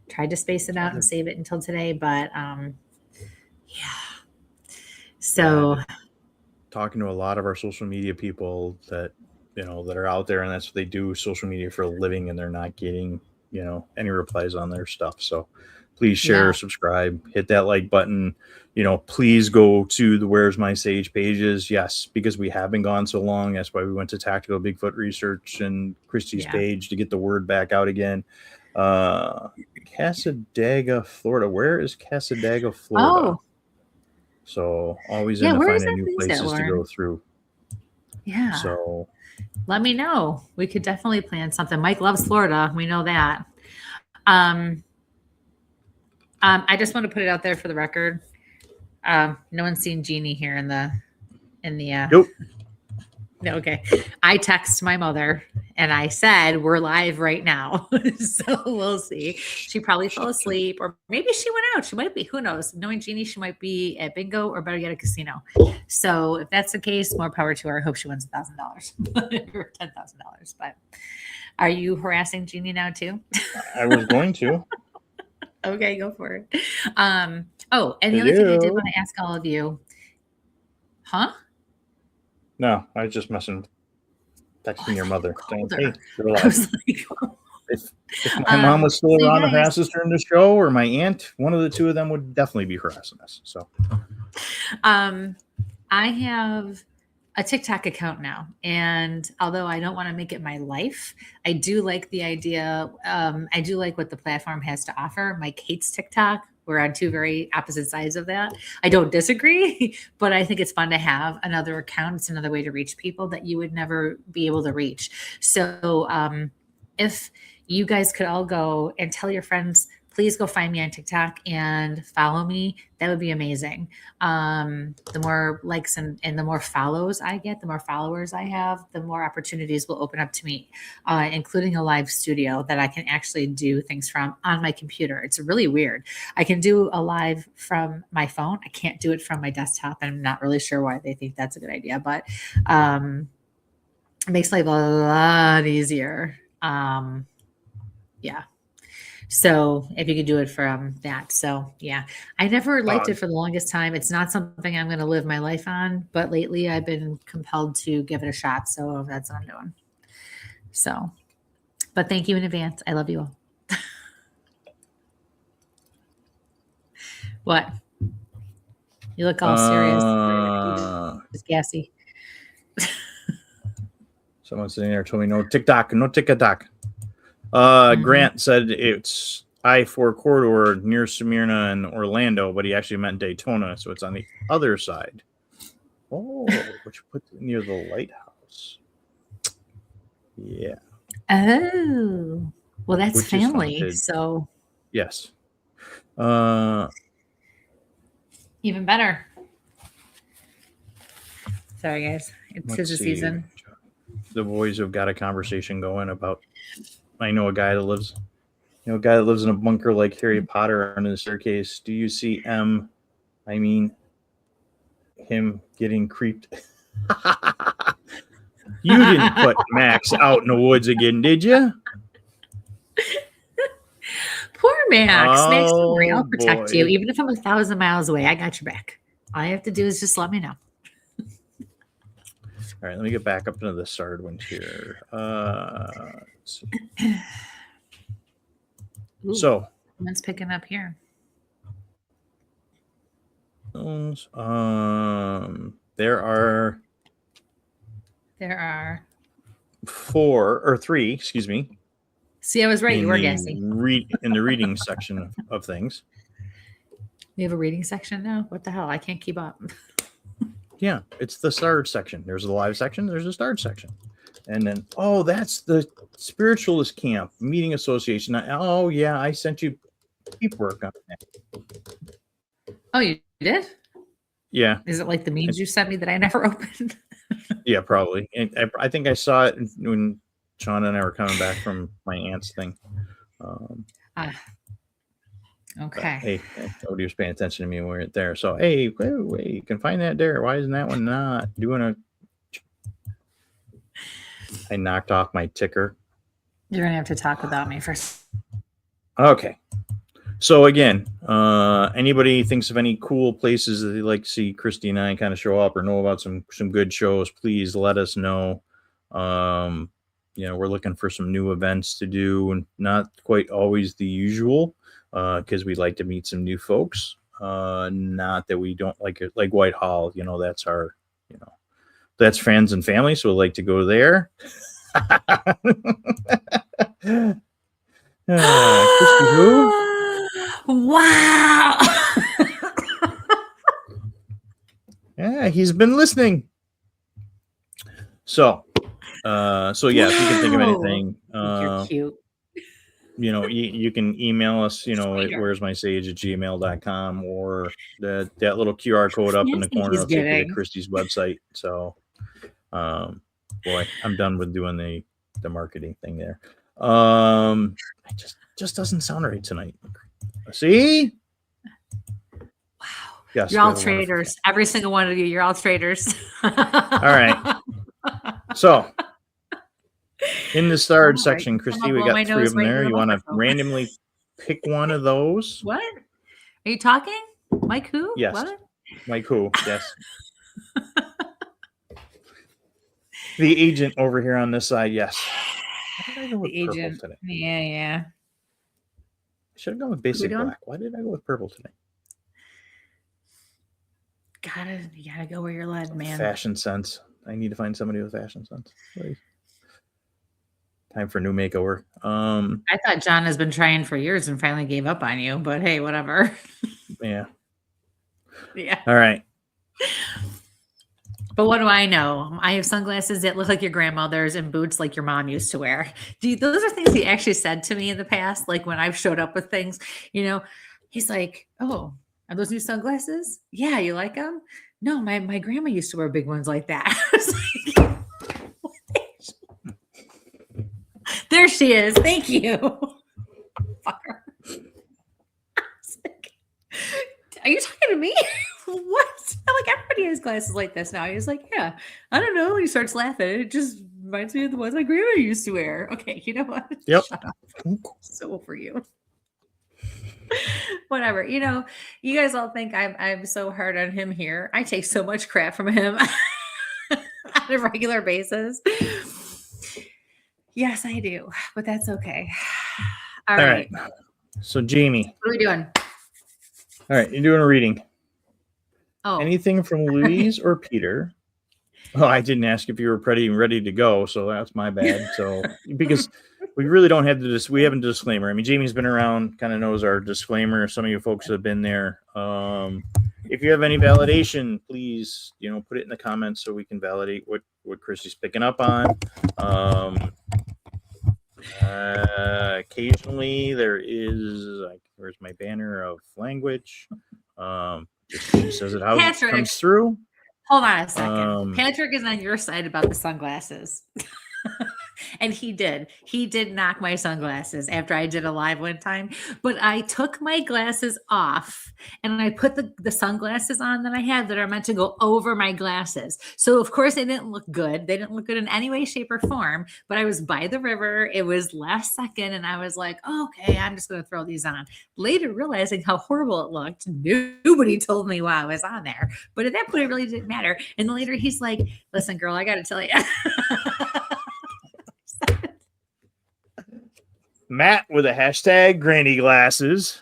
tried to space it out and save it until today. But yeah. So, talking to a lot of our social media people that that are out there, and that's what they do, social media for a living, and they're not getting any replies on their stuff. So please share, subscribe, hit that like button. Please go to the Where's My Sage pages. Yes, because we have been gone so long. That's why we went to Tactical Bigfoot Research and Christy's page to get the word back out again. Cassadaga, Florida. Where is Cassadaga, Florida? So always in to finding new places to go through. Yeah. So let me know. We could definitely plan something. Mike loves Florida. We know that. I just want to put it out there for the record. No one's seen Jeannie here in the nope. No, okay. I text my mother and I said, we're live right now. So we'll see. She probably fell asleep or maybe she went out. She might be, who knows? Knowing Jeannie, she might be at bingo or better yet, a casino. So if that's the case, more power to her. I hope she wins $1,000 or $10,000. But are you harassing Jeannie now too? I was going to. Okay, go for it. And the other thing I did want to ask all of you. Huh? No, I was just messing, texting your mother. Saying, hey, I was like, if my mom was still around to harass us during the show, or my aunt, one of the two of them would definitely be harassing us. So, I have a TikTok account now, and although I don't want to make it my life, I do like the idea. I do like what the platform has to offer. Mike hates TikTok. We're on two very opposite sides of that. I don't disagree, but I think it's fun to have another account. It's another way to reach people that you would never be able to reach. So if you guys could all go and tell your friends, please go find me on TikTok and follow me. That would be amazing. The more likes and the more follows I get, the more followers I have, the more opportunities will open up to me, including a live studio that I can actually do things from on my computer. It's really weird. I can do a live from my phone. I can't do it from my desktop. And I'm not really sure why they think that's a good idea, but it makes life a lot easier. Yeah. So if you could do it from that. So yeah, I never liked it for the longest time. It's not something I'm going to live my life on, but lately I've been compelled to give it a shot. So that's what I'm doing. So, but thank you in advance. I love you all. What? You look all serious. It's gassy. Someone sitting there told me no TikTok. Grant said it's I-4 corridor near Smyrna and Orlando, but he actually meant Daytona, so it's on the other side. Oh, which puts it near the lighthouse. Yeah. Oh, well, that's Which family. So yes. Even better. Sorry, guys. It's his season. The boys have got a conversation going about. I know a guy that lives in a bunker like Harry Potter under the staircase. Do you see him getting creeped? You didn't put Max out in the woods again, did you? Max. Max, don't worry. I'll Oh, protect boy. you. Even if I'm 1,000 miles away, I got your back. All you have to do is just let me know. All right, let me get back up into the starred ones here. Let's see. Ooh, So, someone's picking up here. there are There are. 3, excuse me, See, I was right. You were in guessing. the reading section of things. We have a reading section now. What the hell? I can't keep up. Yeah, it's the starred section. There's a live section. There's a starred section, and then that's the spiritualist camp meeting association. I sent you paperwork on that. Oh, you did? Yeah, Is it like the memes you sent me that I never opened? yeah, probably. And I think I saw it when Sean and I were coming back from my aunt's thing. Okay. Hey, nobody was paying attention to me when we weren't there. So, hey, wait, you can find that there. Why isn't that one not doing a? I knocked off my ticker. You're gonna have to talk without me first. Okay. So again, anybody thinks of any cool places that they'd like to see Christy and I kind of show up or know about some good shows, please let us know. We're looking for some new events to do, and not quite always the usual, because we like to meet some new folks. Not that we don't like it, like Whitehall. That's our, that's friends and family, so we like to go there. Christy, who? Wow. Yeah, he's been listening. So yeah, if you can think of anything, You're cute. You can email us, at Sweetheart. where'smysage@gmail.com, or that little QR code up in the corner will take you to Christy's website. So, boy, I'm done with doing the marketing thing there. It just doesn't sound right tonight. See? Wow. Yes, you're all traders. Every single one of you. You're all traders. All right. So, in the starred section, Christy, we got 3 of them there. You want to randomly pick one of those? What? Are you talking? Mike who? Yes. What? Mike who? Yes. The agent over here on this side, yes. Why did I go with purple today? Yeah. I should have gone with basic black. Why did I go with purple today? You gotta go where you're led, man. Fashion sense. I need to find somebody with fashion sense. Please. Time for new makeover. I thought John has been trying for years and finally gave up on you, but hey, whatever. Yeah. Yeah. All right. But what do I know? I have sunglasses that look like your grandmother's and boots like your mom used to wear. Those are things he actually said to me in the past, like when I've showed up with things, he's like, oh, are those new sunglasses? Yeah, you like them? No, my grandma used to wear big ones like that. There she is. Thank you. Fucker. Are you talking to me? What? I'm like, everybody has glasses like this now. He's like, yeah, I don't know. He starts laughing. It just reminds me of the ones my grandma used to wear. Okay, you know what? Yep. Shut up. So for you. Whatever. You guys all think I'm so hard on him here. I take so much crap from him on a regular basis. Yes, I do, but that's okay. All right. So Jamie, what are we doing? All right, you're doing a reading. Oh, anything from Louise or Peter? Oh, I didn't ask if you were ready to go, so that's my bad. So because we really don't have we have a disclaimer. I mean, Jamie's been around, kind of knows our disclaimer. Some of you folks have been there. If you have any validation, please, put it in the comments so we can validate what Christy's picking up on. Occasionally there is where's my banner of language? She says it how it comes through. Hold on a second. Patrick is on your side about the sunglasses. And he did knock my sunglasses after I did a live one time, but I took my glasses off and I put the sunglasses on that I had that are meant to go over my glasses. So of course they didn't look good. They didn't look good in any way, shape, or form, but I was by the river. It was last second and I was like, okay, I'm just going to throw these on. Later realizing how horrible it looked. Nobody told me why I was on there, but at that point it really didn't matter. And then later he's like, listen, girl, I got to tell you. Matt with a hashtag granny glasses.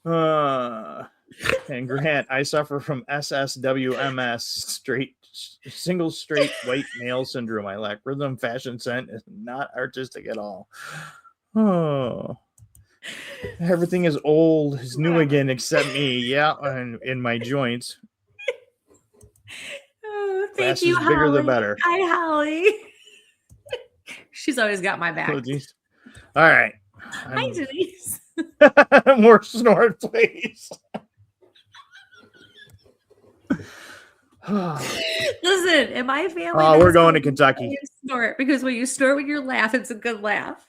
And Grant, I suffer from SSWMS, single straight white male syndrome. I lack rhythm, fashion, scent, is not artistic at all. Oh, everything is old, is new again, except me. Yeah, and in my joints. Oh, thank Glasses you, bigger Holly. the better. Hi, Holly. She's always got my back. Oh, geez. All right. Hi, Denise. More snort, please. Listen, in my family, Oh, we're that's going how to Kentucky. you snort, because when you snort when you laugh, it's a good laugh.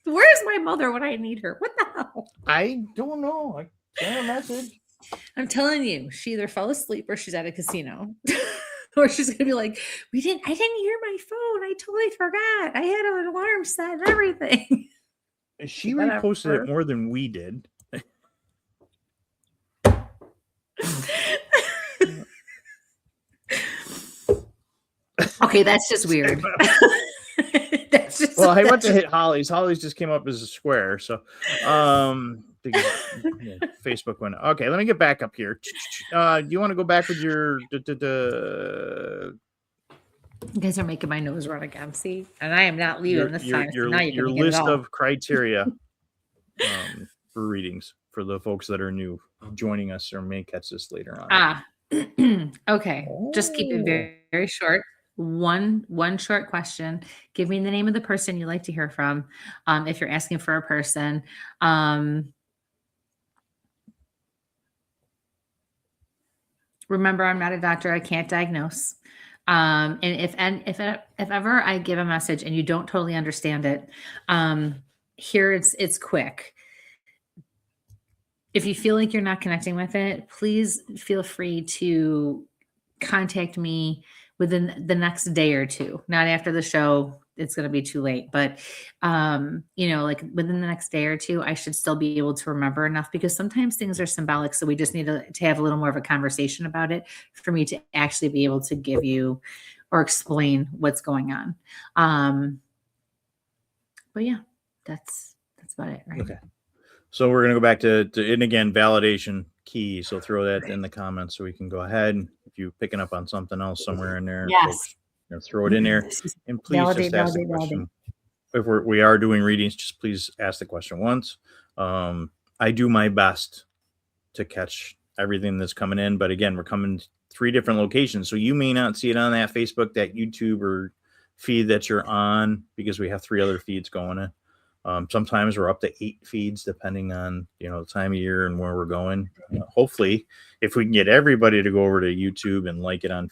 Where's my mother when I need her? What the hell? I don't know. I sent a message. I'm telling you, she either fell asleep or she's at a casino. Or she's gonna be like, I didn't hear my phone. I totally forgot. I had an alarm set and everything. She Whatever. reposted it more than we did. Okay, that's just weird. That's just Well, I went to hit Holly's. Holly's just came up as a square. So because, Facebook went. Okay, let me get back up here. Do you want to go back with your You guys are making my nose run again. See, and I am not leaving this time. So now your you list of criteria for readings for the folks that are new joining us or may catch this later on. Okay. Just keep it very, very short. One short question. Give me the name of the person you'd like to hear from. If you're asking for a person, remember, I'm not a doctor. I can't diagnose. And if ever I give a message and you don't totally understand it, here it's quick. If you feel like you're not connecting with it, please feel free to contact me within the next day or two. Not after the show. It's going to be too late, but like within the next day or two, I should still be able to remember enough, because sometimes things are symbolic. So we just need to have a little more of a conversation about it for me to actually be able to give you or explain what's going on. But yeah, that's about it. Right. Okay. So we're going to go back to and again, validation key. So throw that in the comments so we can go ahead. If you're picking up on something else somewhere in there, Yes. folks, throw it in there. And please just ask the question. If we are doing readings, just please ask the question once. I do my best to catch everything that's coming in. But again, we're coming 3 different locations. So you may not see it on that Facebook, that YouTube or feed that you're on, because we have 3 other feeds going in. Sometimes we're up to 8 feeds, depending on, the time of year and where we're going. Hopefully, if we can get everybody to go over to YouTube and like it on,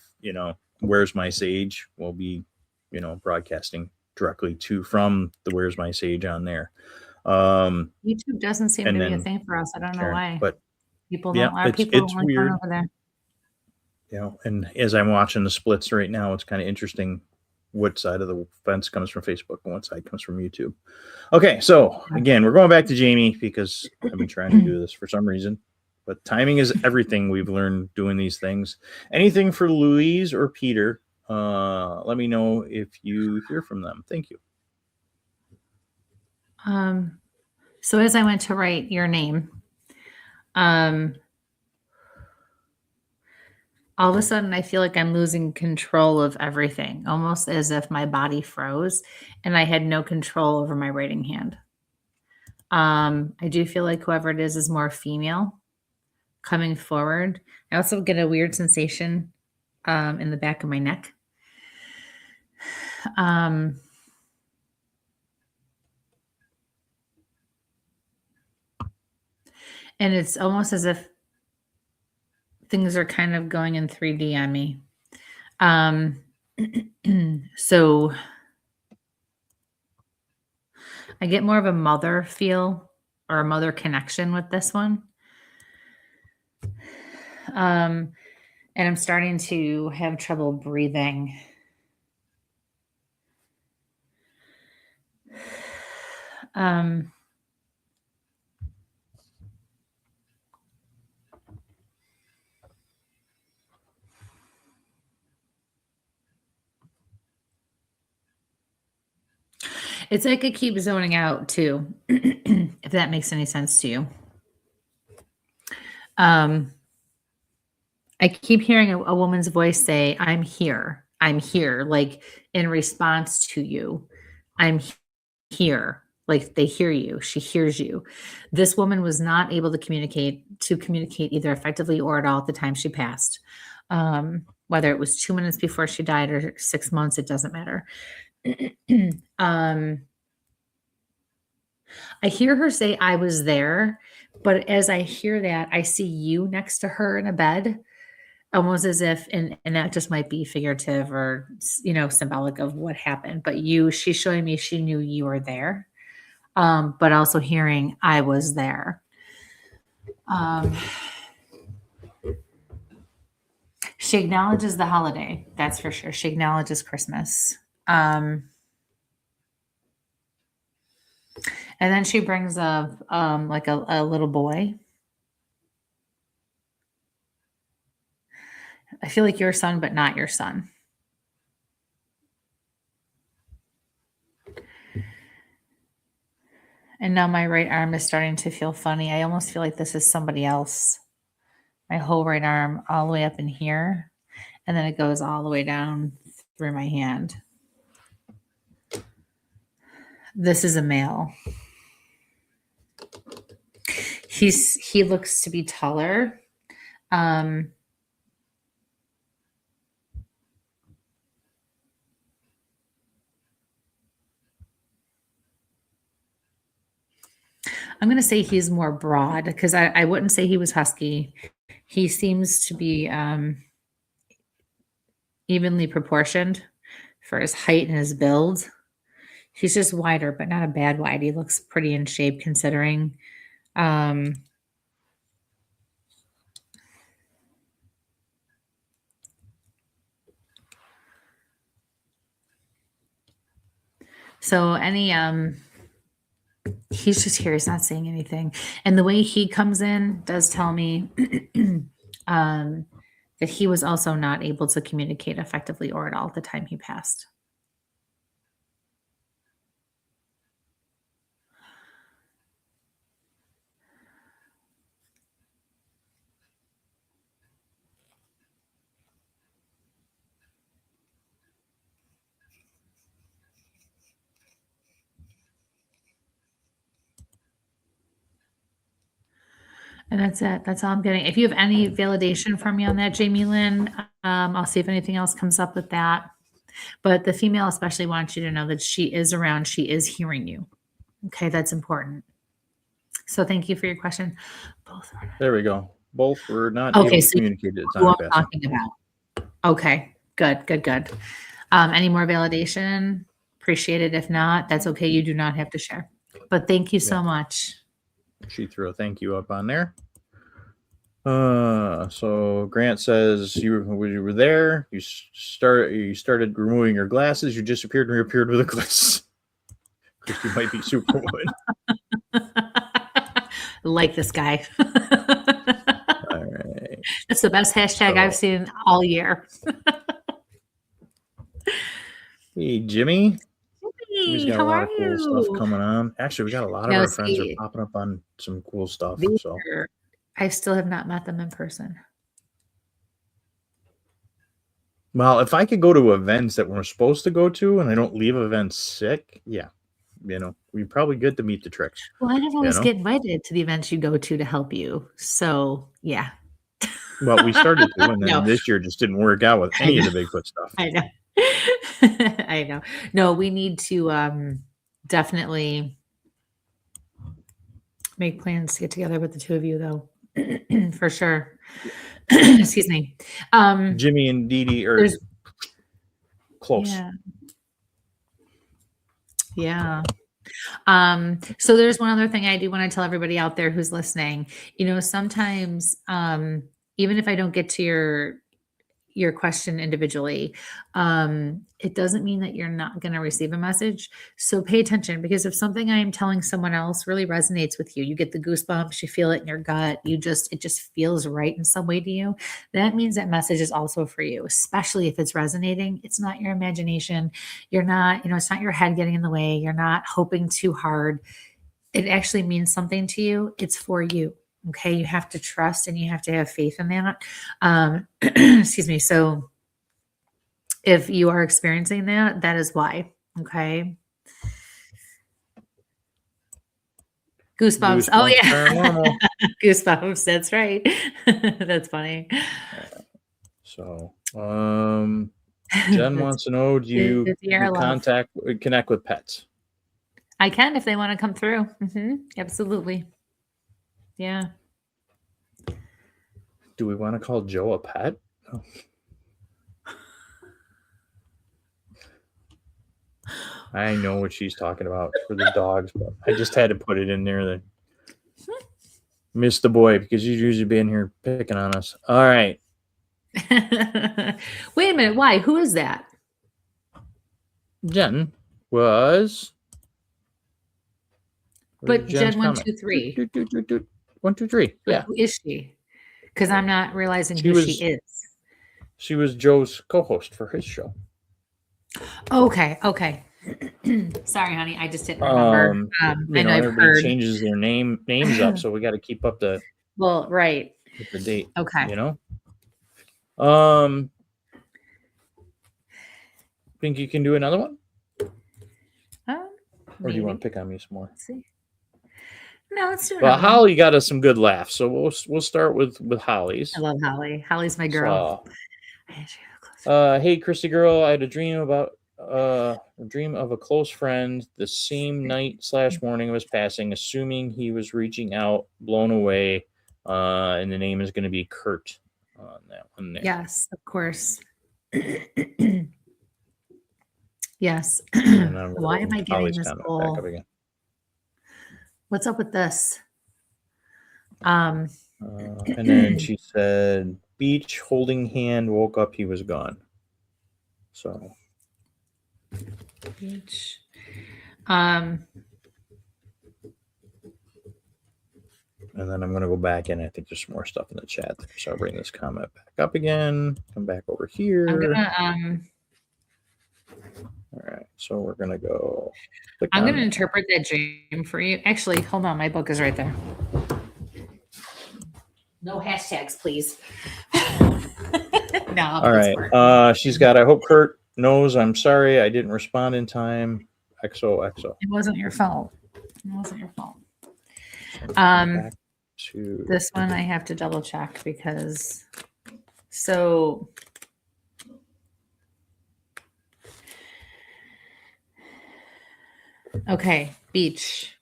Where's My Sage, we'll be, broadcasting directly from the Where's My Sage on there. YouTube doesn't seem to be a thing for us. I don't know why. But people don't. It's weird over there. And as I'm watching the splits right now, it's kind of interesting what side of the fence comes from Facebook and what side comes from YouTube. Okay, so again, we're going back to Jamie because I've been trying to do this for some reason, but timing is everything. We've learned doing these things. Anything for Louise or Peter, let me know if you hear from them. Thank you. So as I went to write your name, all of a sudden, I feel like I'm losing control of everything, almost as if my body froze and I had no control over my writing hand. I do feel like whoever it is more female coming forward. I also get a weird sensation in the back of my neck. And it's almost as if things are kind of going in 3D on me. So I get more of a mother feel or a mother connection with this one. And I'm starting to have trouble breathing. Um, it's like I keep zoning out too, if that makes any sense to you. I keep hearing a woman's voice say, I'm here, like in response to you. I'm here, like they hear you. She hears you. This woman was not able to communicate either effectively or at all at the time she passed. Whether it was 2 minutes before she died or 6 months, it doesn't matter. I hear her say, I was there, but as I hear that, I see you next to her in a bed, almost as if, and that just might be figurative or, symbolic of what happened, but she's showing me she knew you were there, but also hearing I was there. She acknowledges the holiday. That's for sure. She acknowledges Christmas. And then she brings up like a little boy. I feel like your son, but not your son. And now my right arm is starting to feel funny. I almost feel like this is somebody else. My whole right arm all the way up in here. And then it goes all the way down through my hand. This is a male. He looks to be taller. I'm going to say he's more broad because I wouldn't say he was husky. He seems to be evenly proportioned for his height and his build. He's just wider, but not a bad wide. He looks pretty in shape considering. So he's just here. He's not saying anything. And the way he comes in does tell me that he was also not able to communicate effectively or at all at the time he passed. And that's it. That's all I'm getting. If you have any validation from me on that, Jamie Lynn, I'll see if anything else comes up with that. But the female especially wants you to know that she is around. She is hearing you. Okay, that's important. So thank you for your question. Both are. There we go. Both were not able to communicate at the time. Who I'm talking about. Okay, good. Any more validation? Appreciate it. If not, that's okay. You do not have to share. But thank you so much. She threw a thank you up on there. So Grant says you were there. You started removing your glasses. You disappeared and reappeared with a gliss. Christy might be Superwoman. Like this guy. All right. That's the best hashtag I've seen all year. Hey, Jimmy. Hey, He's got how a lot are of cool you? stuff coming on. Actually, we got a lot of our friends are popping up on some cool stuff. So I still have not met them in person. Well, if I could go to events that we're supposed to go to and I don't leave events sick, yeah, we probably get to meet the tricks. Well, I don't always get invited to the events you go to help you. So, yeah. Well, we started to, and then this year just didn't work out with any of the Bigfoot stuff. I know. I know. No, we need to definitely make plans to get together with the two of you, though. For sure. Excuse me. Jimmy and Dee Dee, or close. Yeah. So there's one other thing I do want to tell everybody out there who's listening. Sometimes even if I don't get to your question individually, it doesn't mean that you're not going to receive a message. So pay attention, because if something I am telling someone else really resonates with you, you get the goosebumps, you feel it in your gut, it just feels right in some way to you. That means that message is also for you, especially if it's resonating. It's not your imagination. You're not, it's not your head getting in the way. You're not hoping too hard. It actually means something to you. It's for you. Okay. You have to trust and you have to have faith in that. Excuse me. So if you are experiencing that, that is why. Okay. Goosebumps. Oh, yeah. Paranormal. Goosebumps. That's right. That's funny. So, Jen wants to know, do you connect with pets? I can if they want to come through. Absolutely. Yeah. Do we want to call Joe a pet? No. I know what she's talking about for the dogs, but I just had to put it in there that miss the boy, because he's usually been here picking on us. All right. Wait a minute. Why? Who is that? Jen was. But Jen 123. 123. Yeah. Who is she? Because I'm not realizing she is. She was Joe's co-host for his show. Okay. Sorry, honey. I just didn't remember. I know everybody changes their names up, so we got to keep up the. Well, right. With the date. Okay. Think you can do another one? Or do you want to pick on me some more? Let's see. No, let's do it. Well, Holly got us some good laughs, so we'll start with Holly's. I love Holly. Holly's my girl. Hey, Christy girl, I had a dream of a close friend the same night / morning of his passing, assuming he was reaching out, blown away, and the name is going to be Kurt on that one there. Yes, of course. Yes. Why am I getting this whole? What's up with this? And then she said, beach, holding hand, woke up, he was gone. So. Beach. And then I'm going to go back in. I think there's some more stuff in the chat. So I'll bring this comment back up again. Come back over here. I'm gonna, all right. So we're going to go. I'm going to interpret that dream for you. Actually, hold on. My book is right there. No hashtags, please. No. All right. She's got, I hope Kurt knows I'm sorry I didn't respond in time. XOXO. It wasn't your fault. This one I have to double check because okay, beach.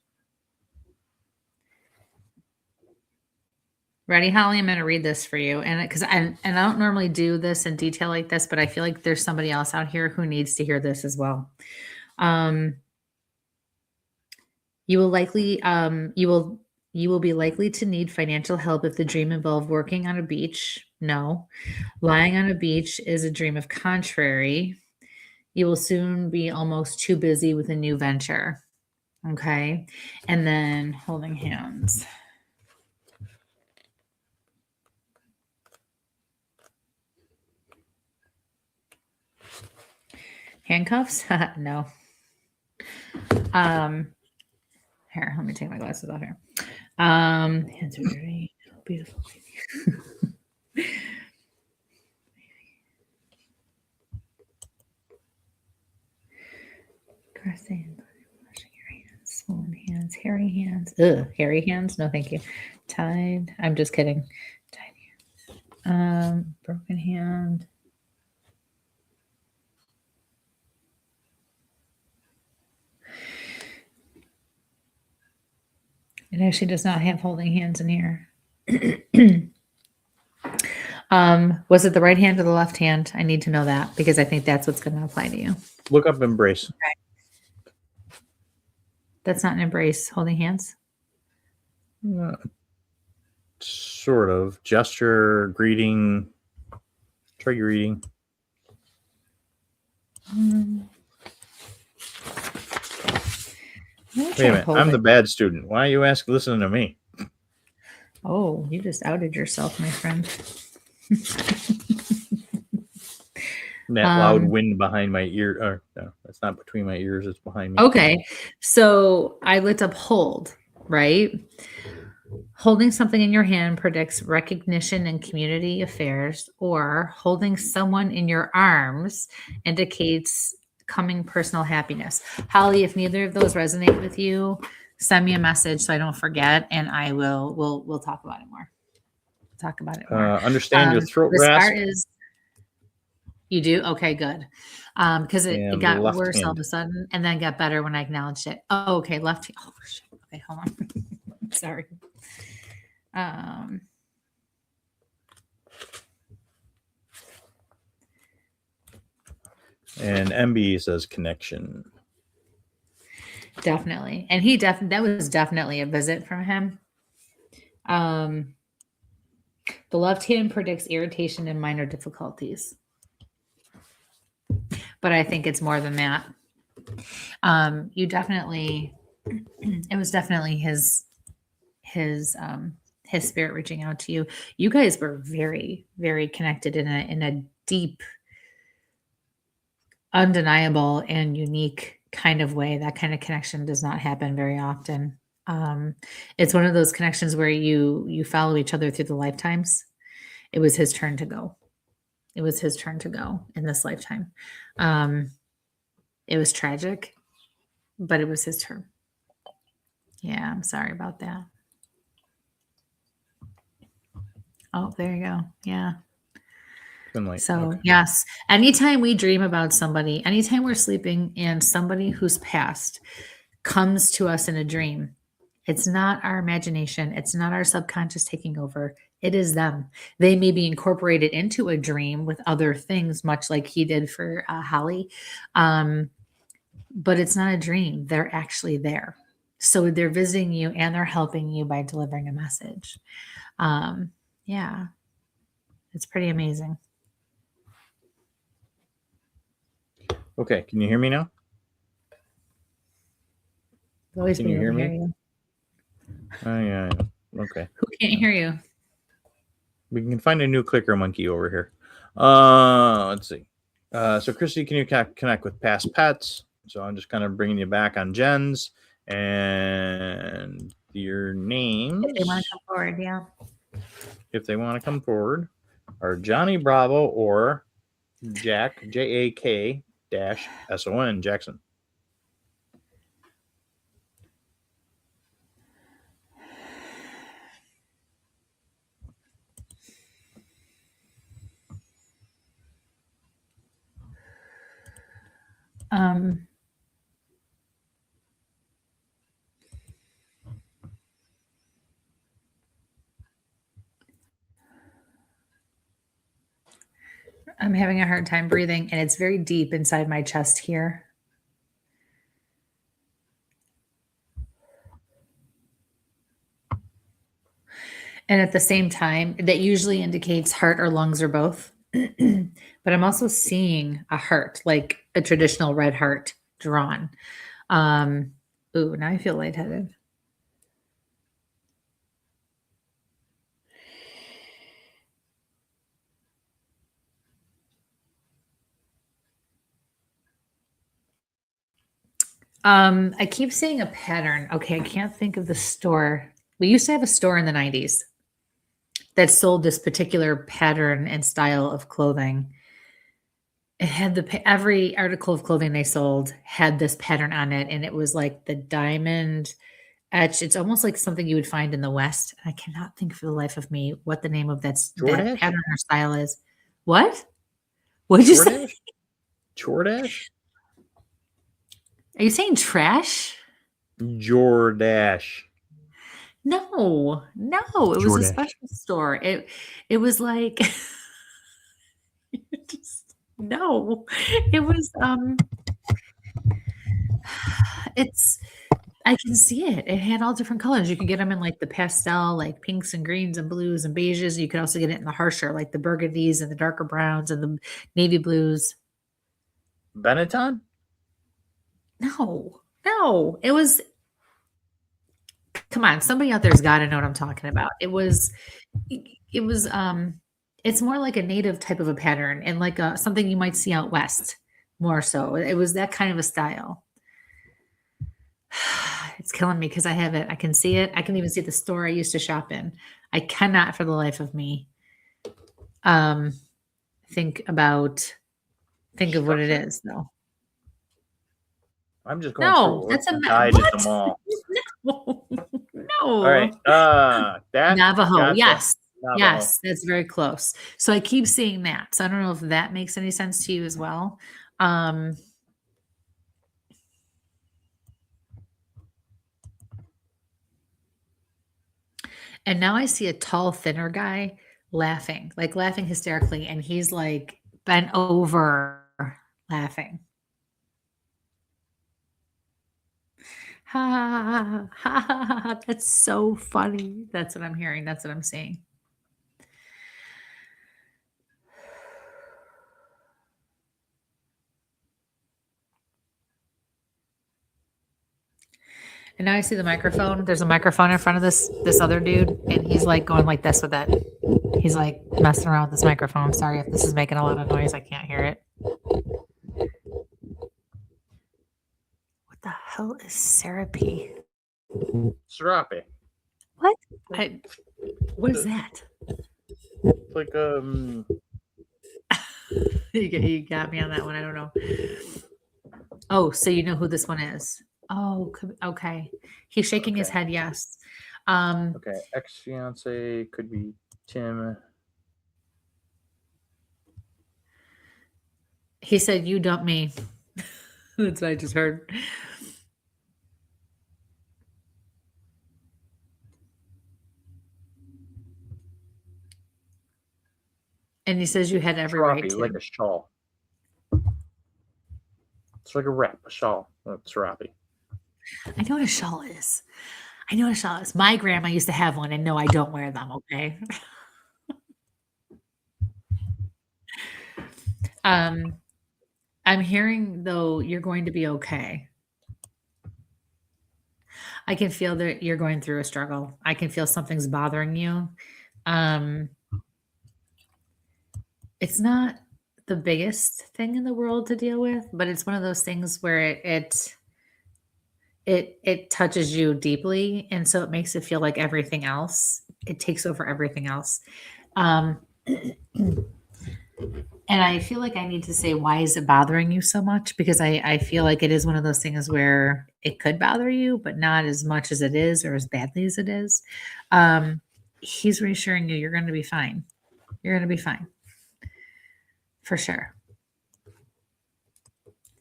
Ready, Holly? I'm going to read this for you. And because I don't normally do this in detail like this, but I feel like there's somebody else out here who needs to hear this as well. You will be likely to need financial help if the dream involved working on a beach. No. Lying on a beach is a dream of contrary. You will soon be almost too busy with a new venture. Okay. And then holding hands. Handcuffs? No. Here, let me take my glasses off here. Hands are very beautiful. Caressing, washing your hands, swollen hands, hairy hands. Ugh, hairy hands? No, thank you. Tied. I'm just kidding. Tied hands. Broken hand. It actually does not have holding hands in here. Was it the right hand or the left hand? I need to know that because I think that's what's going to apply to you. Look up embrace. That's not an embrace. Holding hands. Sort of gesture, greeting. Try greeting. Wait a minute. I'm the bad student. Why are you listening to me? Oh, you just outed yourself, my friend. That loud wind behind my ear. Or, no, that's not between my ears. It's behind me. Okay. So I looked up hold, right? Holding something in your hand predicts recognition in community affairs, or holding someone in your arms indicates coming personal happiness. Holly, if neither of those resonate with you, send me a message so I don't forget, and I will. We'll talk about it more. Talk about it more. Understand your throat grasp. You do? Okay, good. Because it got worse hand. all of a sudden, and then got better when I acknowledged it. Oh, okay, left hand. Oh shit. Okay, hold on. Sorry. And MB says connection. Definitely. And that was definitely a visit from him. The left hand predicts irritation and minor difficulties. But I think it's more than that. It was definitely his spirit reaching out to you. You guys were very, very connected in a deep, undeniable, and unique kind of way. That kind of connection does not happen very often. It's one of those connections where you follow each other through the lifetimes. It was his turn to go. It was his turn to go in this lifetime. It was tragic, but it was his turn. Yeah, I'm sorry about that. Oh, there you go. Yeah. So, okay. Yes, anytime we dream about somebody, anytime we're sleeping and somebody who's passed comes to us in a dream, it's not our imagination. It's not our subconscious taking over. It is them. They may be incorporated into a dream with other things, much like he did for Holly. But it's not a dream. They're actually there. So they're visiting you and they're helping you by delivering a message. Yeah, it's pretty amazing. Okay, can you hear me now? Can you hear me? Oh, yeah. Okay. Who can't hear you? We can find a new clicker monkey over here. Let's see. So, Christy, can you connect with past pets? So I'm just kind of bringing you back on Jen's and your names. If they want to come forward, yeah. If they want to come forward, are Johnny Bravo or Jack, JAK-SON, Jackson. I'm having a hard time breathing, and it's very deep inside my chest here. And at the same time, that usually indicates heart or lungs or both. But I'm also seeing a heart, like a traditional red heart drawn. Ooh, now I feel lightheaded. I keep seeing a pattern. Okay, I can't think of the store. We used to have a store in the 90s that sold this particular pattern and style of clothing. It had every article of clothing they sold had this pattern on it, and it was like the diamond etch. It's almost like something you would find in the West. I cannot think for the life of me what the name of that pattern or style is. What? What did you say? Jordache? Are you saying trash? Jordache. No, it was a special store. It was like No, it was it's I can see it. It had all different colors. You can get them in like the pastel, like pinks and greens and blues and beiges. You could also get it in the harsher, like the burgundies and the darker browns and the navy blues. Benetton? No, no, it was. Come on, somebody out there's got to know what I'm talking about. It was. It's more like a native type of a pattern and like something you might see out west more so. It was that kind of a style. It's killing me because I have it. I can see it. I can even see the store I used to shop in. I cannot for the life of me think of what it is though. I'm just going No, through that's a guide at the mall. No. No. All right. That Navajo. gotcha. Yes. Navajo. Yes, that's very close. So I keep seeing that. So I don't know if that makes any sense to you as well. And now I see a tall, thinner guy laughing hysterically, and he's like bent over laughing. Ha, ha, ha, ha, ha. That's so funny. That's what I'm hearing. That's what I'm seeing. And now I see the microphone. There's a microphone in front of this other dude, and he's like going like this with it. He's like messing around with this microphone. Sorry if this is making a lot of noise. I can't hear it. What the hell is Serape? Serape. What? What is that? It's like You got me on that one. I don't know. Oh, so you know who this one is? Oh, okay. He's shaking his head. Yes. okay. Ex-fiance could be Tim. He said, "You dump me." That's what I just heard. And he says you had every right to. Like a shawl. It's like a wrap, a shawl. Serape. I know what a shawl is. My grandma used to have one, and no, I don't wear them. Okay. I'm hearing though you're going to be okay. I can feel that you're going through a struggle. I can feel something's bothering you. It's not the biggest thing in the world to deal with, but it's one of those things where it touches you deeply, and so it makes it feel like everything else. It takes over everything else. And I feel like I need to say, why is it bothering you so much? Because I feel like it is one of those things where it could bother you, but not as much as it is or as badly as it is. He's reassuring you you're going to be fine. You're going to be fine. For sure.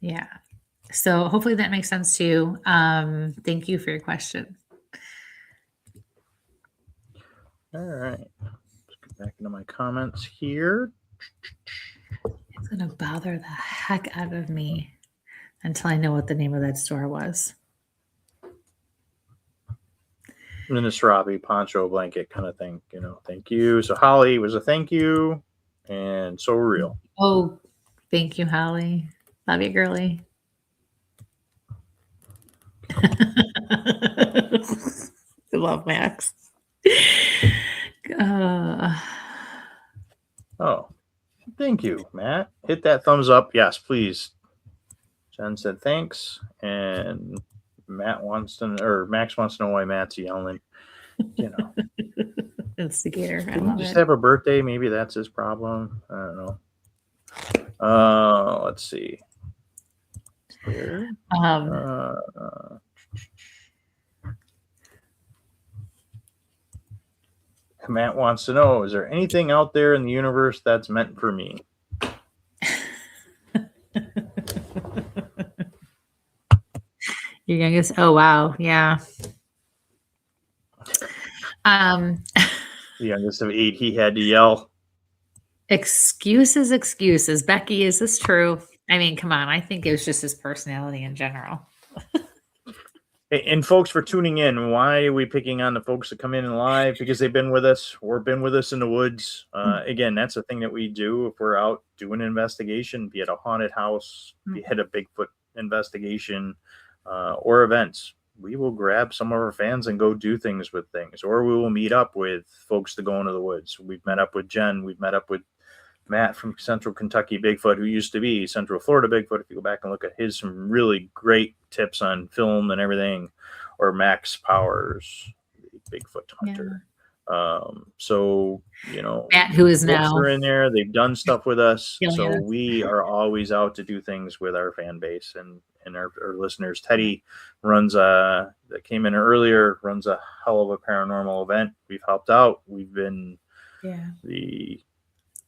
Yeah. So hopefully that makes sense to you. Thank you for your question. All right. Let's get back into my comments here. It's going to bother the heck out of me until I know what the name of that store was. In the Serape poncho blanket kind of thing, thank you. So Holly was a thank you, and so real. Oh, thank you, Holly. Love you, girly. I love Max. Oh, thank you, Matt. Hit that thumbs up. Yes, please. Jen said thanks, and Max wants to know why Matt's yelling. Instigator. I Didn't love he just it. have a birthday? Maybe that's his problem. I don't know. Let's see. Here. Matt wants to know, is there anything out there in the universe that's meant for me? Your youngest? Oh, wow. Yeah. The youngest of 8, he had to yell. Excuses. Becky, is this true? I mean, come on. I think it was just his personality in general. And folks, for tuning in, why are we picking on the folks that come in live? Because they've been with us or been with us in the woods. Again, that's the thing that we do if we're out doing an investigation, be it a haunted house, be it a Bigfoot investigation, or events. We will grab some of our fans and go do things with things, or we will meet up with folks to go into the woods. We've met up with Jen. We've met up with Matt from Central Kentucky Bigfoot, who used to be Central Florida Bigfoot. If you go back and look at his some really great tips on film and everything, or Max Powers, Bigfoot hunter. So, Matt, who is now are in there, they've done stuff with us. Killing So us. we are always out to do things with our fan base and our listeners. Teddy that came in earlier, runs a hell of a paranormal event. We've helped out. We've been the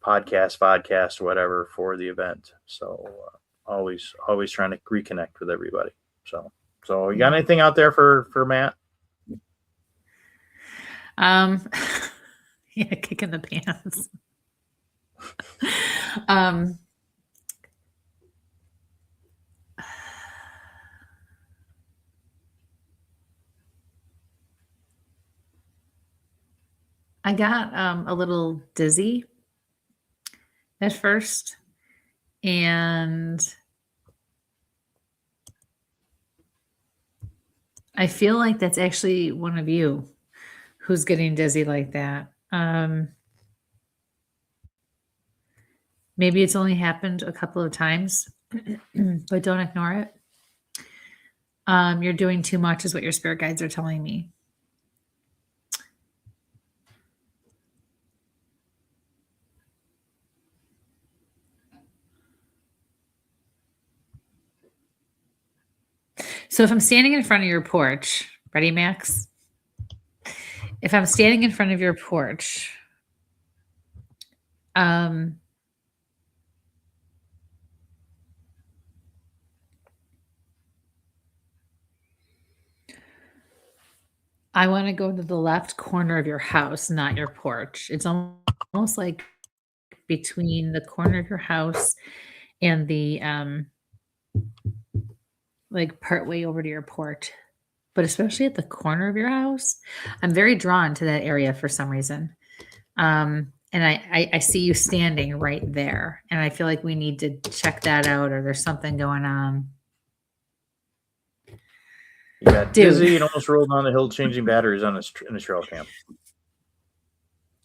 podcast, whatever for the event. So always trying to reconnect with everybody. So you got anything out there for Matt? Yeah, kick in the pants. I got a little dizzy at first, and I feel like that's actually one of you who's getting dizzy like that. Maybe it's only happened a couple of times, but don't ignore it. You're doing too much is what your spirit guides are telling me. So if I'm standing in front of your porch, ready, Max? If I'm standing in front of your porch, I want to go to the left corner of your house, not your porch. It's almost like between the corner of your house and the like partway over to your porch, but especially at the corner of your house. I'm very drawn to that area for some reason. And I see you standing right there, and I feel like we need to check that out, or there's something going on. You got dizzy and almost rolled down the hill changing batteries in a trail camp.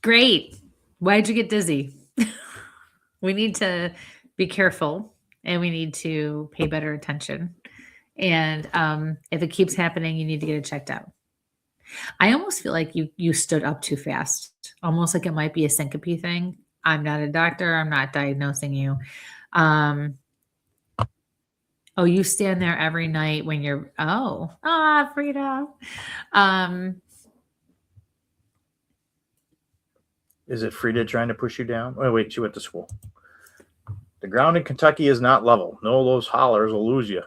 Great. Why'd you get dizzy? We need to be careful, and we need to pay better attention. And if it keeps happening, you need to get it checked out. I almost feel like you stood up too fast, almost like it might be a syncope thing. I'm not a doctor. I'm not diagnosing you. You stand there every night when you're, Frida. Is it Frida trying to push you down? Oh, wait, she went to school. The ground in Kentucky is not level. No, those hollers will lose you.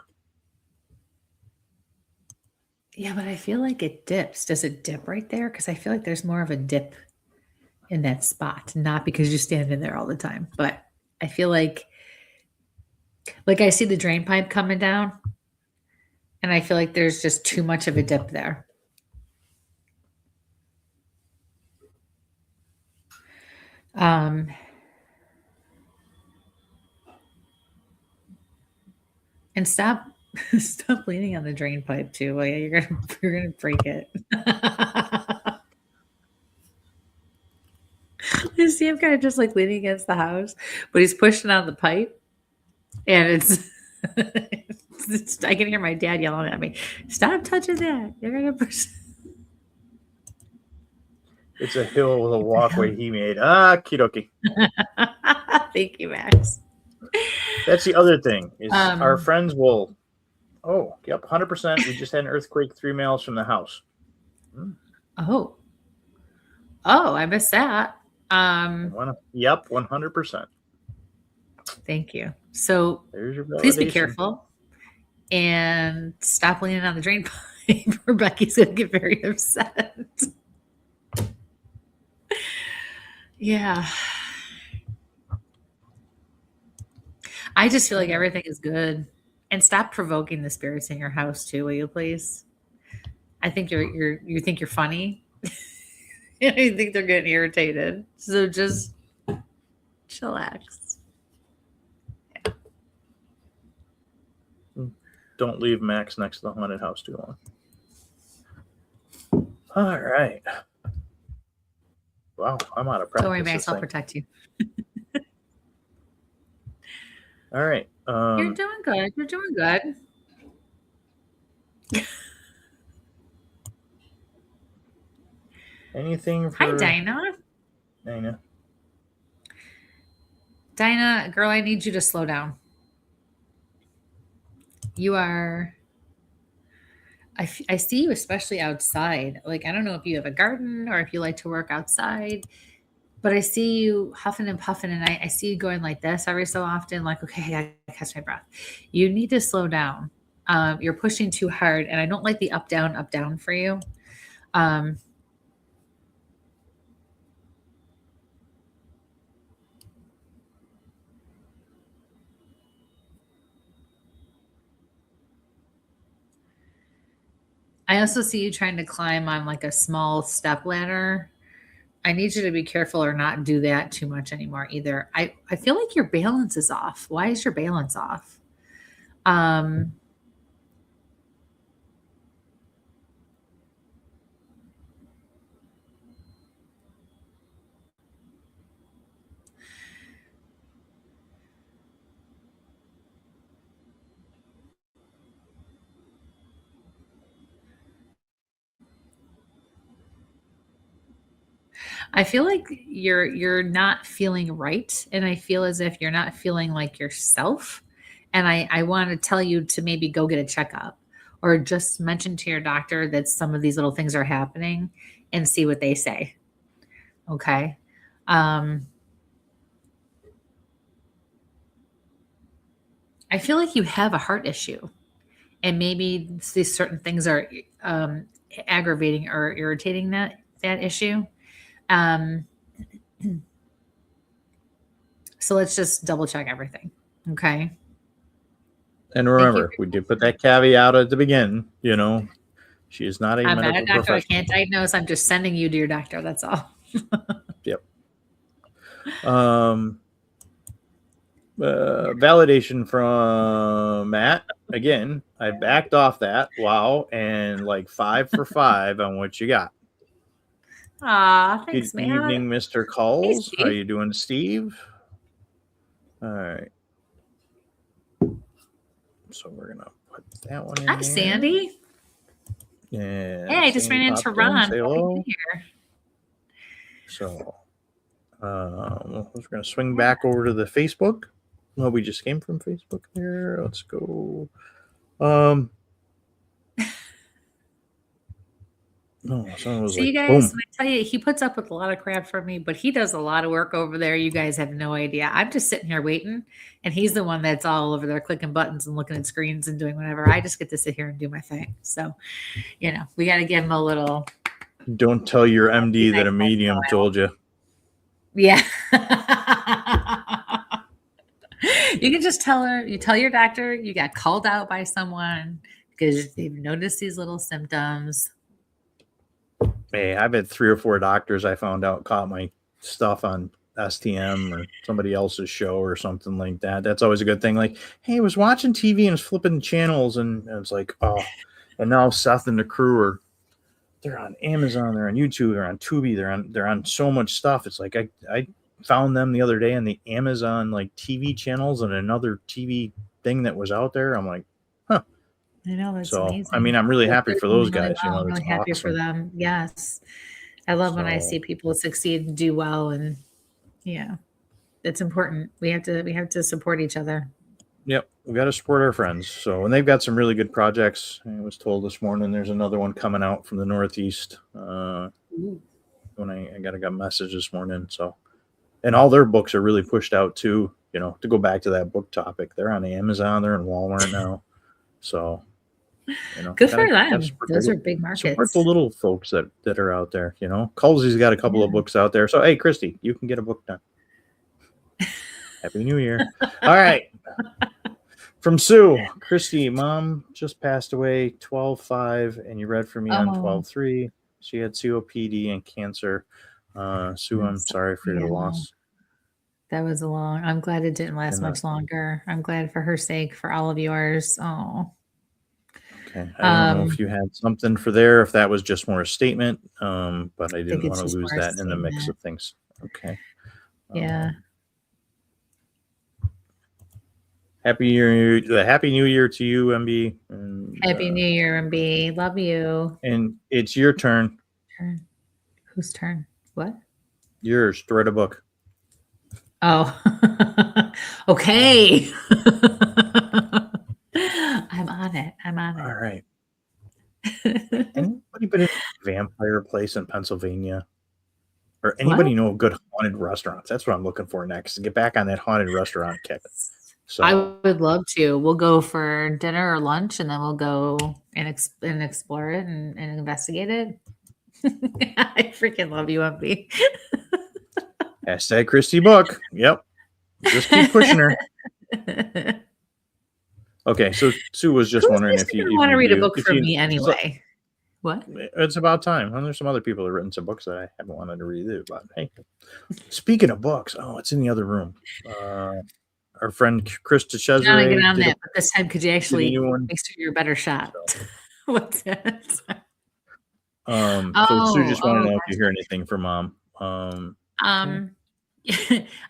Yeah, but I feel like it dips. Does it dip right there? Because I feel like there's more of a dip in that spot, not because you stand in there all the time, but I feel like I see the drain pipe coming down, and I feel like there's just too much of a dip there. And stop leaning on the drain pipe too. Well, yeah, you're gonna break it. I see him kind of just like leaning against the house, but he's pushing on the pipe, and it's I can hear my dad yelling at me, "Stop touching that! You're gonna push." It's a hill with a walkway he made. Kidoki. Thank you, Max. That's the other thing is our friends will. Oh, yep, 100%. We just had an earthquake 3 miles from the house. Oh, I missed that. Yep, 100%. Thank you. So there's your please be careful and stop leaning on the drain pipe, or Becky's going to get very upset. Yeah. I just feel like everything is good. And stop provoking the spirits in your house too, will you please? I think you think you're funny. I think they're getting irritated. So just chillax. Don't leave Max next to the haunted house too long. All right. Wow, I'm out of practice. Don't worry, Max, this I'll thing. protect you. All right. You're doing good. You're doing good. Anything for Hi, Dinah. Dinah? Dinah, girl, I need you to slow down. You are. I see you, especially outside. Like, I don't know if you have a garden or if you like to work outside, but I see you huffing and puffing, and I see you going like this every so often. Like, okay, I gotta catch my breath. You need to slow down. You're pushing too hard, and I don't like the up down for you. I also see you trying to climb on like a small step ladder. I need you to be careful or not do that too much anymore either. I feel like your balance is off. Why is your balance off? I feel like you're not feeling right, and I feel as if you're not feeling like yourself. And I want to tell you to maybe go get a checkup or just mention to your doctor that some of these little things are happening and see what they say. Okay. I feel like you have a heart issue, and maybe these certain things are aggravating or irritating that issue. So let's just double check everything. Okay. And remember, we did put that caveat at the beginning. You know, she is not a I'm medical not a doctor. I professional. can't diagnose. I'm just sending you to your doctor. That's all. Yep. Validation from Matt. Again, I backed off that. Wow. And like 5 for 5 on what you got. Aw, thanks, Good man. evening, Mr. Coles. Steve. How you doing, Steve? All right. So we're going to put that one in Hi, there. Sandy. Yeah. Hey, I just ran into popped in. Ron. Say Happy hello. New Year. So we're going to swing back over to the Facebook. Well, we just came from Facebook there. Let's go. No, someone was So like, you guys, boom. I tell you, he puts up with a lot of crap for me, but he does a lot of work over there. You guys have no idea. I'm just sitting here waiting, and he's the one that's all over there clicking buttons and looking at screens and doing whatever. I just get to sit here and do my thing. So, you know, we got to give him a little. Don't tell your MD that a medium told you. Yeah. You can just tell her, you tell your doctor you got called out by someone because they've noticed these little symptoms. Hey, I've had 3 or 4 doctors I found out caught my stuff on STM or somebody else's show or something like that. That's always a good thing. Like, hey, I was watching TV and was flipping channels, and it's like, oh, and now Seth and the crew they're on Amazon, they're on YouTube, they're on Tubi, they're on so much stuff. It's like I found them the other day on the Amazon like TV channels and another TV thing that was out there. I'm like, huh. I know, that's so amazing. I mean, I'm really happy for those Really guys. well. You know, I'm that's really happy for awesome. them. Yes, I love when I So- see people succeed and do well, and yeah, it's important. We have to support each other. Yep, we got to support our friends. So, and they've got some really good projects. I was told this morning there's another one coming out from the Northeast. When I got a message this morning. So, and all their books are really pushed out too. You know, to go back to that book topic, they're on Amazon, they're in Walmart now. So, you know, Good for them. support Those their- are big support markets. the little folks that are out there. You know, Culsey's got a couple of books out there. So, hey, Christy, you can get a book done. Happy New Year. All right. From Sue, Christy, mom just passed away 12/5, and you read for me on Oh. 12/3. She had COPD and cancer. Sue, I'm sorry for your Yeah. loss. That was I'm glad it didn't last And, much longer. I'm glad for her sake, for all of yours. Oh. Okay. I don't know if you had something for there, if that was just more a statement, but I didn't it's want to just lose more a that in the mix statement. of things. Okay. Yeah. Happy New Year to you, MB. And, Happy New Year, MB. Love you. and it's your turn. Turn. Whose turn? What? Yours to write a book. Oh. Okay. I'm on it. All right. Anybody been in a vampire place in Pennsylvania? Or anybody know good haunted restaurants? That's what I'm looking for next. To get back on that haunted restaurant kick. So I would love to. We'll go for dinner or lunch, and then we'll go and explore it and investigate it. I freaking love you, MB. hashtag Christy book. Yep. Just keep pushing her. Okay, so Sue was just wondering if you want to read a book for me anyway. What? It's about time. And there's some other people that have written some books that I haven't wanted to read either. But hey, speaking of books, it's in the other room. Our friend Chris DeCesare. Trying to get on that, but this time could you actually make sure you're a better shot? So. What's that? So Sue just wanted to know if you hear anything from mom. I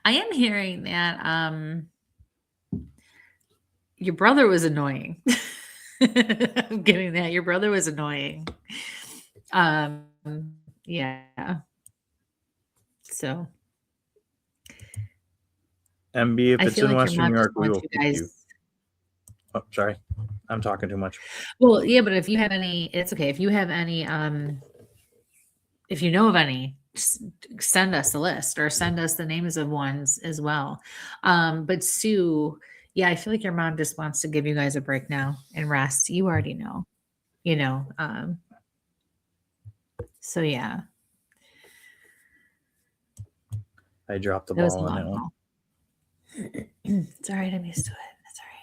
am hearing that your brother was annoying. I'm getting that. Your brother was annoying. Yeah. So MB, if it's in Western New York, we will guys. you. Oh, sorry. I'm talking too much. Well, yeah, but if you have any, it's okay. If you have any, if you know of any, just send us a list or send us the names of ones as well. But Sue, yeah, I feel like your mom just wants to give you guys a break now and rest. You already know, so yeah. I dropped the ball on that one. It's all right. I'm used to it. It's all right.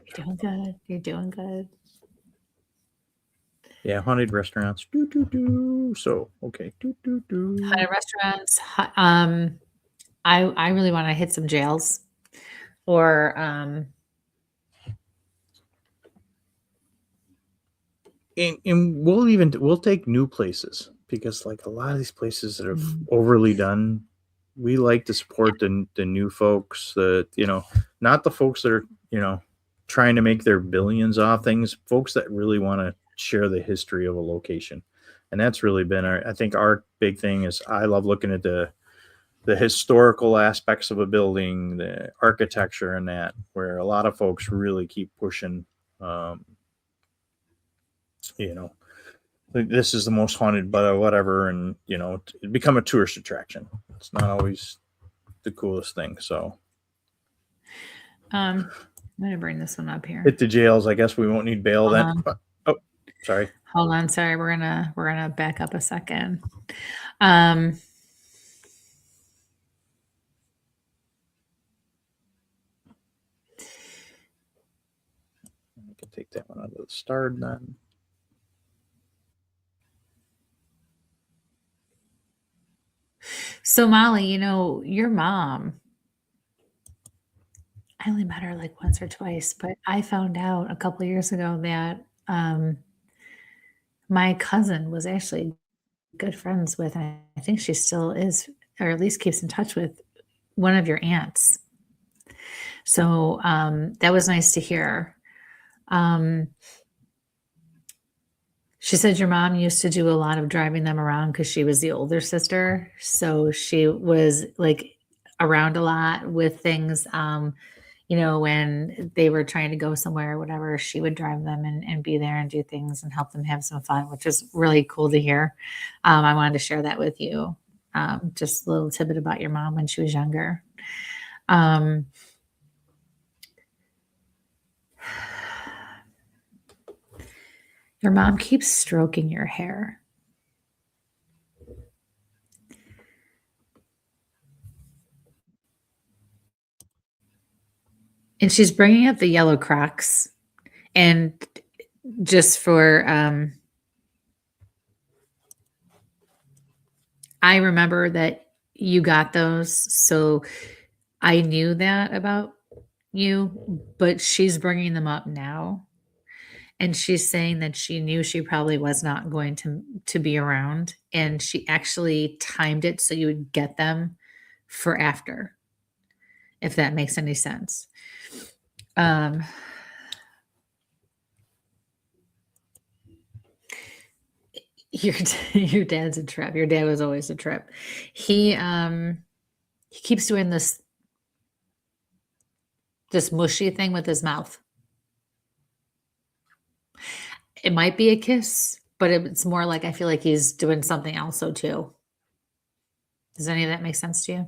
You're doing good. You're doing good. Yeah, haunted restaurants. So okay. Haunted restaurants. I really want to hit some jails, or and we'll take new places, because like a lot of these places that are overly done, we like to support the new folks, that not the folks that are trying to make their billions off things, folks that really want to share the history of a location. And that's really been I think our big thing is I love looking at the historical aspects of a building, the architecture, and that, where a lot of folks really keep pushing this is the most haunted, but whatever, and it become a tourist attraction. It's not always the coolest thing. So I'm gonna bring this one up here. Hit the jails. I guess we won't need bail then. Oh, sorry. Hold on, sorry. We're gonna back up a second. We can take that one out of the start then. So Molly, your mom, I only met her like once or twice, but I found out a couple of years ago that my cousin was actually good friends with, and I think she still is, or at least keeps in touch with, one of your aunts. So that was nice to hear. She said your mom used to do a lot of driving them around because she was the older sister. So she was like around a lot with things, when they were trying to go somewhere or whatever, she would drive them and be there and do things and help them have some fun, which is really cool to hear. I wanted to share that with you. Just a little tidbit about your mom when she was younger. Your mom keeps stroking your hair. And she's bringing up the yellow Crocs. And just for, I remember that you got those. So I knew that about you, but she's bringing them up now. And she's saying that she knew she probably was not going to be around. And she actually timed it so you would get them for after, if that makes any sense. Your dad's a trip. Your dad was always a trip. He keeps doing this mushy thing with his mouth. It might be a kiss, but it's more like I feel like he's doing something else so too. Does any of that make sense to you?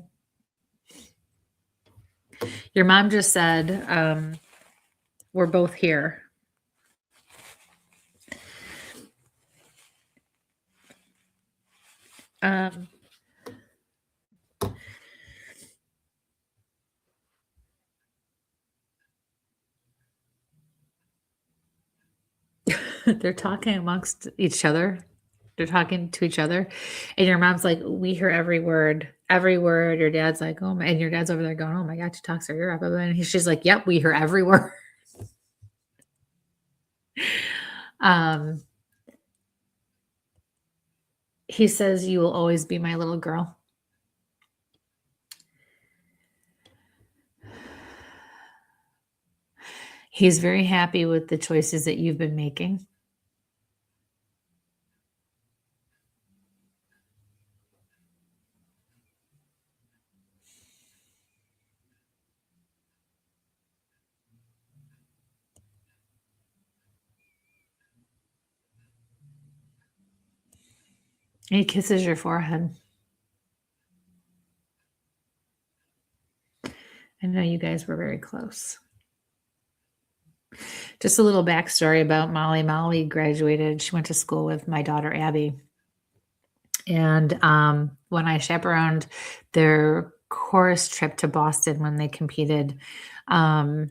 Your mom just said, we're both here. They're talking amongst each other. They're talking to each other. And your mom's like, we hear every word. Every word. Your dad's like, oh my, and your dad's over there going, oh my God, she talks her ear up. And she's like, yep, we hear every word. He says, you will always be my little girl. He's very happy with the choices that you've been making. He kisses your forehead. I know you guys were very close. Just a little backstory about Molly. Molly graduated. She went to school with my daughter, Abby. And when I chaperoned their chorus trip to Boston when they competed, I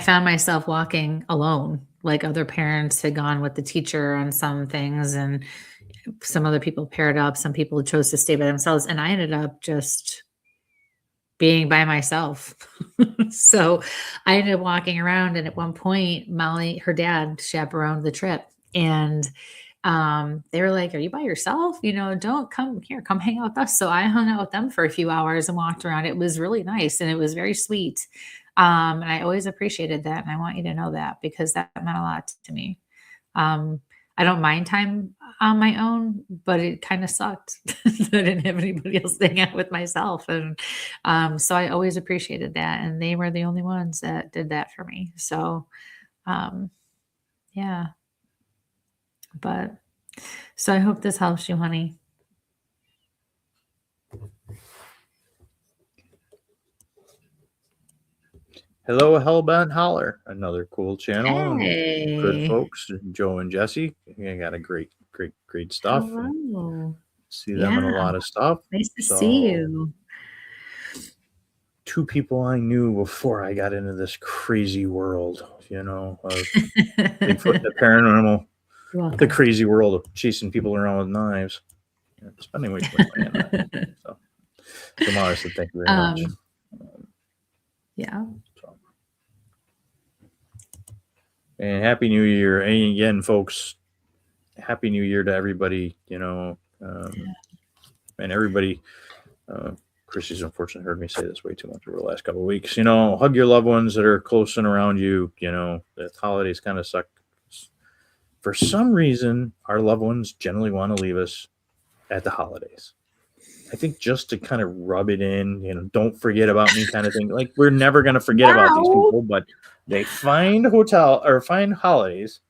found myself walking alone. Like other parents had gone with the teacher on some things, and some other people paired up. Some people chose to stay by themselves. And I ended up just being by myself. So I ended up walking around. And at one point, Molly, her dad, chaperoned the trip. And they were like, are you by yourself? You know, don't come here, come hang out with us. So I hung out with them for a few hours and walked around. It was really nice. And it was very sweet. And I always appreciated that. And I want you to know that, because that meant a lot to me. I don't mind time on my own, but it kind of sucked that I didn't have anybody else to hang out with myself. And so I always appreciated that. And they were the only ones that did that for me. So yeah. But so I hope this helps you, honey. Hello, Hellbound Holler, another cool channel. Hey. Good folks, Joe and Jesse. You got a great stuff. Hello. See them in a lot of stuff. Nice to see you. Two people I knew before I got into this crazy world, you know, of Bigfoot, the paranormal, the crazy world of chasing people around with knives. Yeah, spending way too much money on that. So Mara said, thank you very much. Yeah. And Happy New Year. And again, folks, Happy New Year to everybody, you know, and everybody. Christy's unfortunately heard me say this way too much over the last couple of weeks. You know, hug your loved ones that are close and around you. You know, the holidays kind of suck. For some reason, our loved ones generally want to leave us at the holidays. I think just to kind of rub it in, you know, don't forget about me kind of thing. Like, we're never going to forget about these people, but they find holidays.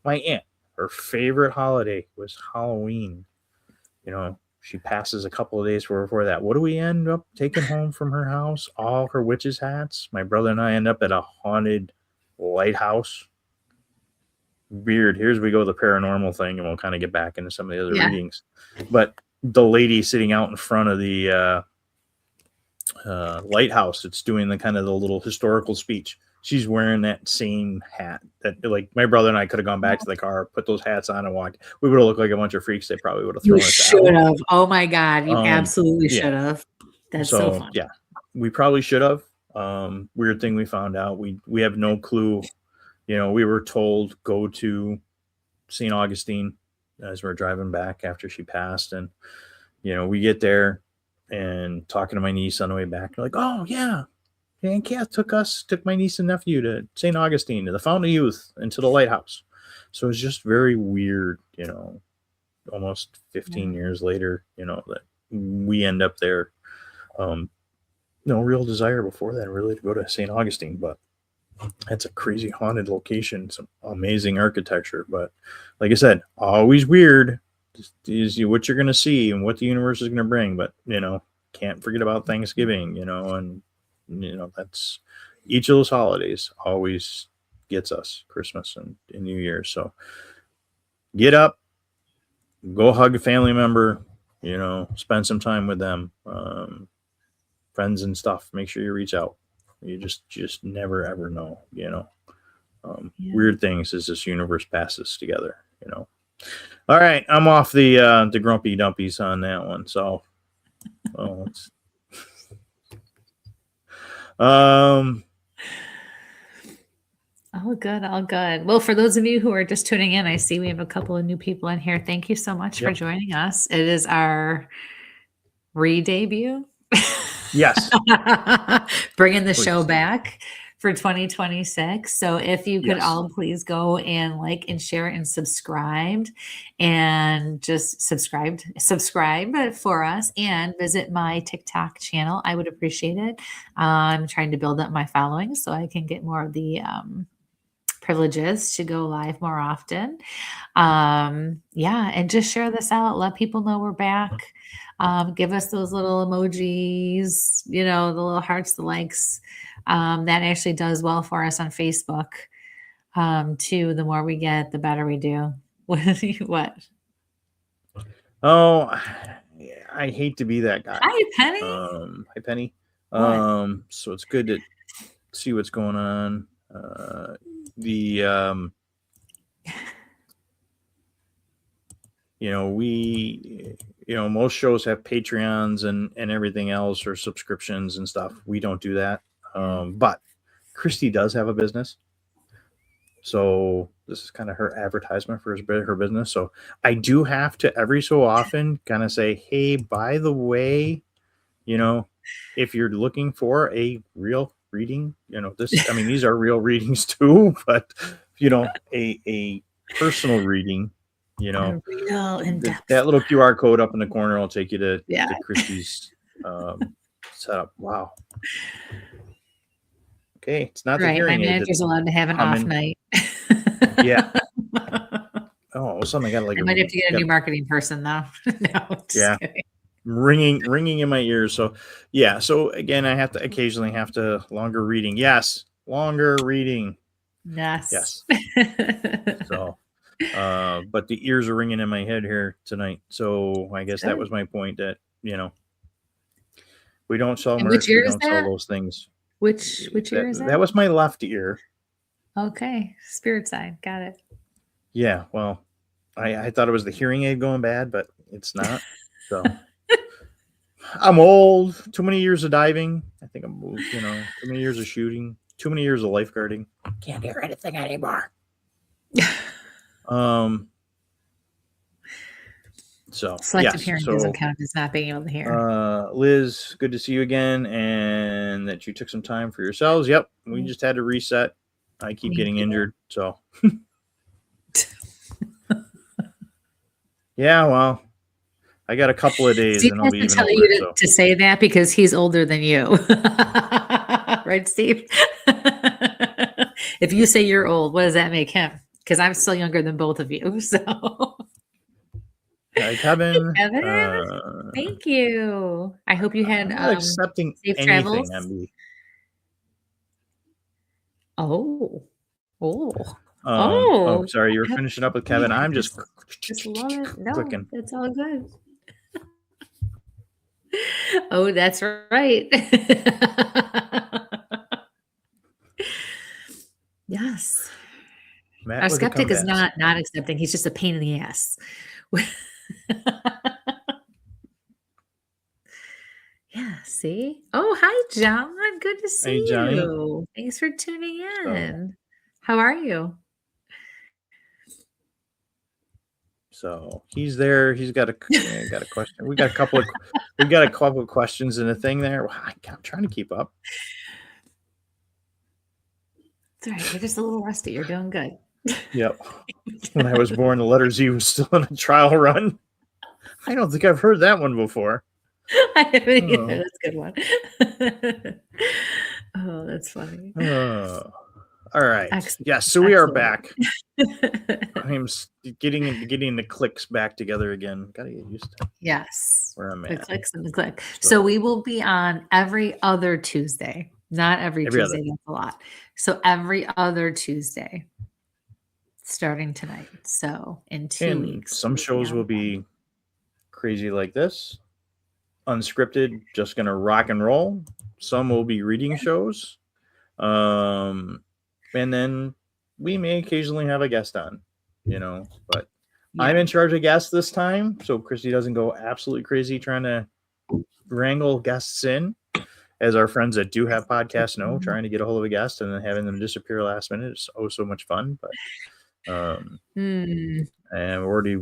My aunt, her favorite holiday was Halloween. You know, she passes a couple of days before that. What do we end up taking home from her house? All her witches' hats. My brother and I end up at a haunted lighthouse. Weird. Here's we go the paranormal thing, and we'll kind of get back into some of the other readings. But the lady sitting out in front of the lighthouse. It's doing the kind of the little historical speech. She's wearing that same hat that, like, my brother and I could have gone back to the car, put those hats on and walked. We would have looked like a bunch of freaks. They probably would have thrown You us should out. have. Oh my God. You absolutely yeah. should have. That's so fun. Yeah, we probably should have. Weird thing we found out. We have no clue. You know, we were told go to St. Augustine as we're driving back after she passed. And, you know, we get there and talking to my niece on the way back. They're like, oh yeah. And Kath took my niece and nephew to St. Augustine, to the Fountain of Youth, and to the lighthouse. So it's just very weird, you know, almost 15 years later, you know, that we end up there. No real desire before that really to go to St. Augustine, but that's a crazy haunted location, some amazing architecture. But like I said, always weird is what you're going to see and what the universe is going to bring. But, you know, can't forget about Thanksgiving, you know, and, you know, that's each of those holidays always gets us, Christmas and New Year's. So get up, go hug a family member, you know, spend some time with them, friends and stuff. Make sure you reach out. You just never ever know, you know. Weird things as this universe passes together, you know. All right, I'm off the grumpy dumpies on that one. So, all good. Well, for those of you who are just tuning in, I see we have a couple of new people in here. Thank you so much for joining us. It is our re-debut. Yes. Bringing the show back for 2026. So if you could all please go and like and share and subscribe, and just subscribe for us, and visit my TikTok channel. I would appreciate it. I'm trying to build up my following so I can get more of the privileges to go live more often. And just share this out. Let people know we're back. Give us those little emojis, you know, the little hearts, the likes. That actually does well for us on Facebook. Too, the more we get, the better we do. What? Oh, I hate to be that guy. Hi, Penny. Hi, Penny. So it's good to see what's going on. You know, most shows have Patreons and everything else, or subscriptions and stuff. We don't do that. But Christy does have a business. So this is kind of her advertisement for her business. So I do have to every so often kind of say, hey, by the way, you know, if you're looking for a real reading, you know, these are real readings too, but, you know, a personal reading, you know, that little QR code up in the corner will take you to Christy's setup. Wow. Okay, it's not the hearing aid. My manager's allowed to have an off night. Yeah. Oh, something I got I might have to get a new marketing person though. No, kidding. ringing in my ears. So yeah. So again, I have to occasionally longer reading. Yes, longer reading. Yes. So, but the ears are ringing in my head here tonight. So I guess that was my point. That, you know, we don't sell merch. We don't sell those things. Which ear is that? That was my left ear. Okay, spirit side. Got it. Yeah. Well, I thought it was the hearing aid going bad, but it's not. So I'm old. Too many years of diving. I think I'm old. You know, too many years of shooting. Too many years of lifeguarding. Can't hear anything anymore. So selective hearing doesn't count as not being able to hear. Liz, good to see you again, and that you took some time for yourselves. Yep, we just had to reset. I keep getting injured, so yeah. Well, I got a couple of days, Steve and I'll be even tell older, you to say that because he's older than you, right, Steve? If you say you're old, what does that make him? Because I'm still younger than both of you, so. Hi, Kevin. Thank you. I hope you had accepting safe anything, travels. MB. Oh, sorry, you were finishing up with Kevin. I'm just love it. No, clicking. It's all good. Oh, that's right. Yes. Matt Our with the skeptic is comebacks. not accepting. He's just a pain in the ass. Yeah, see? Oh, hi, John. Good to Hey, see Johnny. you. Thanks for tuning So, in. How are you? so he's there. He's got a question. We got a couple of questions in the thing there. Wow, I'm trying to keep up. It's all right. You're just a little rusty. You're doing good. Yep. When I was born, the letter Z was still in a trial run. I don't think I've heard that one before. I haven't either. Oh. That's a good one. Oh, that's funny. All right. Excellent. Yes. So we are Excellent. back. I'm getting the clicks back together again. Gotta get used to Yes. where I'm The at. clicks and the click. So we will be on every other Tuesday. Not every Every other. Tuesday. That's a lot. So every other Tuesday starting tonight. So in 2 And weeks. some shows will be crazy like this, unscripted, just gonna rock and roll. Some will be reading shows, and then we may occasionally have a guest on, but I'm in charge of guests this time, so Christy doesn't go absolutely crazy trying to wrangle guests in, as our friends that do have podcasts know. Trying to get a hold of a guest and then having them disappear last minute is so much fun. But and we already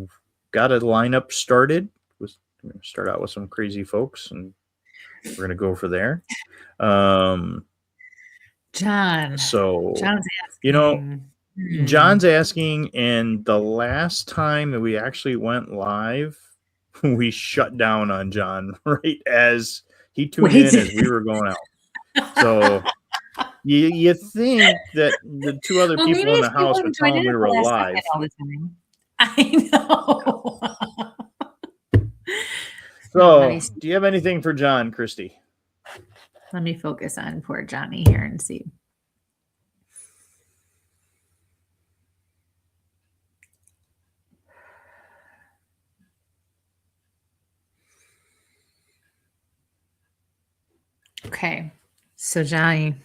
got a lineup started. We're going to start out with some crazy folks, and we're going to go for there. John. So, John's asking. John's asking, and the last time that we actually went live, we shut down on John right as he tuned in as we were going out. So you think that the two other people in the house would tell him we were live. All the time. I know. So, do you have anything for John, Christy? Let me focus on poor Johnny here and see. Okay. So, Johnny,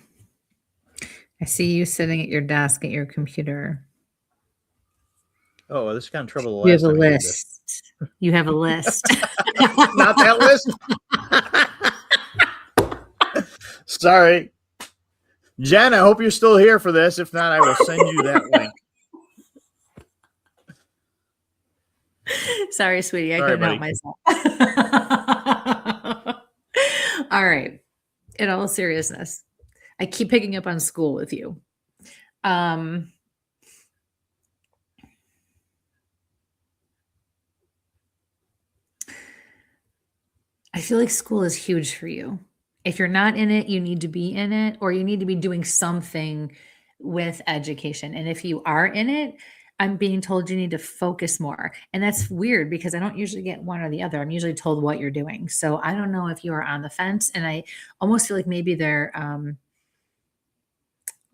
I see you sitting at your desk at your computer. Oh, this got in trouble. You have a list. You have a list. Not that list. Sorry. Jen, I hope you're still here for this. If not, I will send you that link. Sorry, sweetie. I Sorry, couldn't help myself. All right. In all seriousness, I keep picking up on school with you. I feel like school is huge for you. If you're not in it, you need to be in it, or you need to be doing something with education. And if you are in it, I'm being told you need to focus more. And that's weird because I don't usually get one or the other. I'm usually told what you're doing. So I don't know if you are on the fence. And I almost feel like maybe they're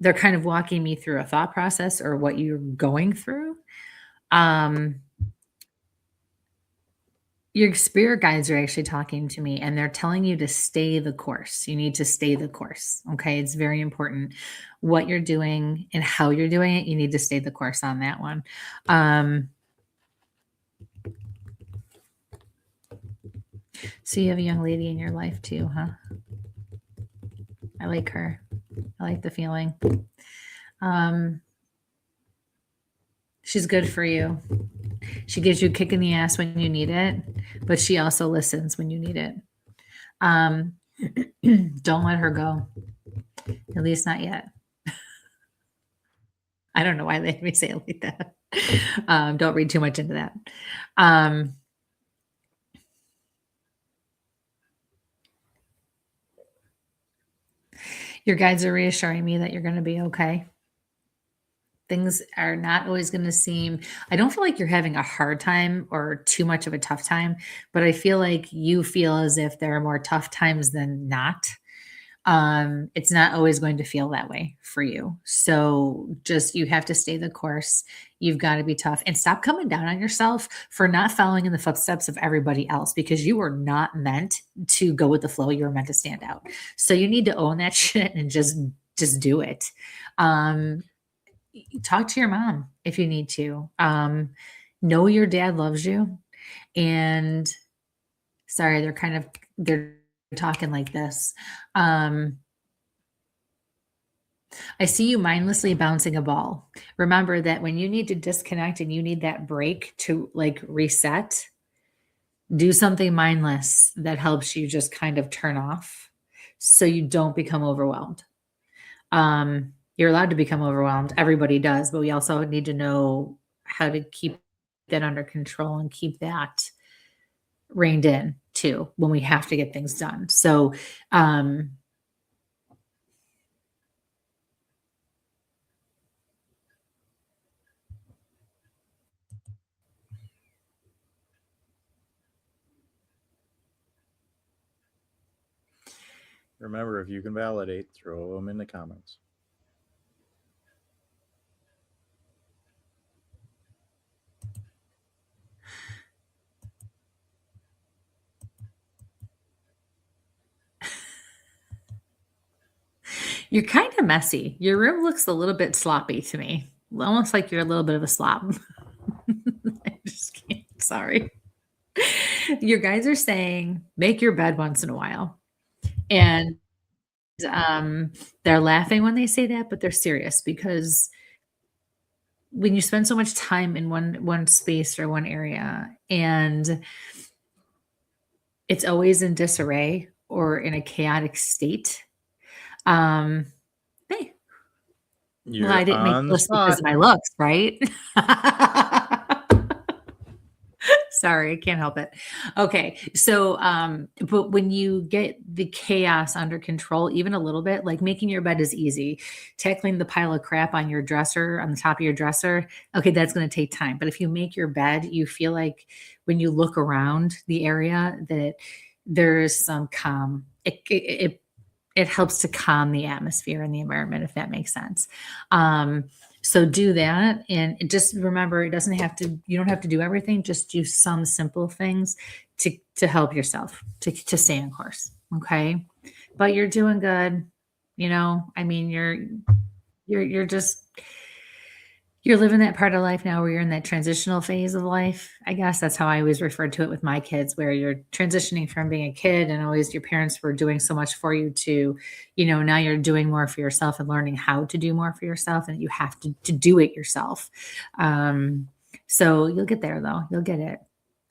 kind of walking me through a thought process or what you're going through. Your spirit guides are actually talking to me and they're telling you to stay the course. You need to stay the course. Okay. It's very important what you're doing and how you're doing it. You need to stay the course on that one. So you have a young lady in your life too, huh? I like her. I like the feeling. She's good for you. She gives you a kick in the ass when you need it, but she also listens when you need it. Don't let her go. At least not yet. I don't know why they made me say it like that. Don't read too much into that. Your guides are reassuring me that you're going to be okay. Things are not always going to seem, I don't feel like you're having a hard time or too much of a tough time, but I feel like you feel as if there are more tough times than not. It's not always going to feel that way for you. So just, you have to stay the course. You've got to be tough and stop coming down on yourself for not following in the footsteps of everybody else, because you were not meant to go with the flow. You were meant to stand out. So you need to own that shit and just do it. Talk to your mom if you need to. Know your dad loves you. And sorry, they're talking like this. I see you mindlessly bouncing a ball. Remember that when you need to disconnect and you need that break to like reset, do something mindless that helps you just kind of turn off so you don't become overwhelmed. You're allowed to become overwhelmed. Everybody does, but we also need to know how to keep that under control and keep that reined in too when we have to get things done. So, Remember, if you can validate, throw them in the comments. you're kind of messy. Your room looks a little bit sloppy to me, almost like you're a little bit of a slob. I just can't. Sorry. Your guys are saying make your bed once in a while, and they're laughing when they say that, but they're serious, because when you spend so much time in one space or one area and it's always in disarray or in a chaotic state, hey, You're well, I didn't make on the this because spot. of my looks, right? Sorry, I can't help it. Okay. So, but when you get the chaos under control, even a little bit, like making your bed is easy. Tackling the pile of crap on your dresser, on the top of your dresser, okay, that's going to take time. But if you make your bed, you feel like when you look around the area that there is some calm. It helps to calm the atmosphere and the environment, if that makes sense. So do that, and just remember, you don't have to do everything. Just do some simple things to help yourself to stay on course. Okay. But you're doing good. I mean, you're just, you're living that part of life now where you're in that transitional phase of life. I guess that's how I always referred to it with my kids, where you're transitioning from being a kid and always your parents were doing so much for you to, now you're doing more for yourself and learning how to do more for yourself, and you have to do it yourself. So you'll get there though. You'll get it.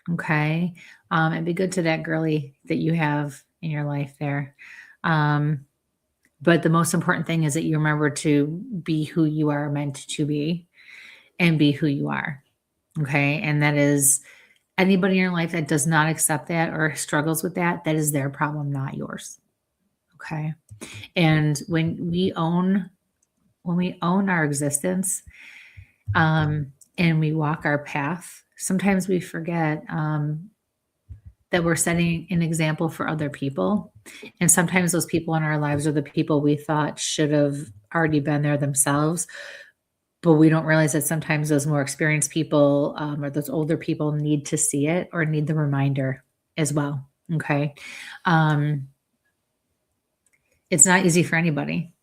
Okay. And be good to that girly that you have in your life there. But the most important thing is that you remember to be who you are meant to be and be who you are. Okay. And that is, anybody in your life that does not accept that or struggles with that, that is their problem, not yours. Okay. And when we own our existence, and we walk our path, sometimes we forget, that we're setting an example for other people. And sometimes those people in our lives are the people we thought should have already been there themselves. But we don't realize that sometimes those more experienced people, or those older people, need to see it or need the reminder as well. Okay. It's not easy for anybody.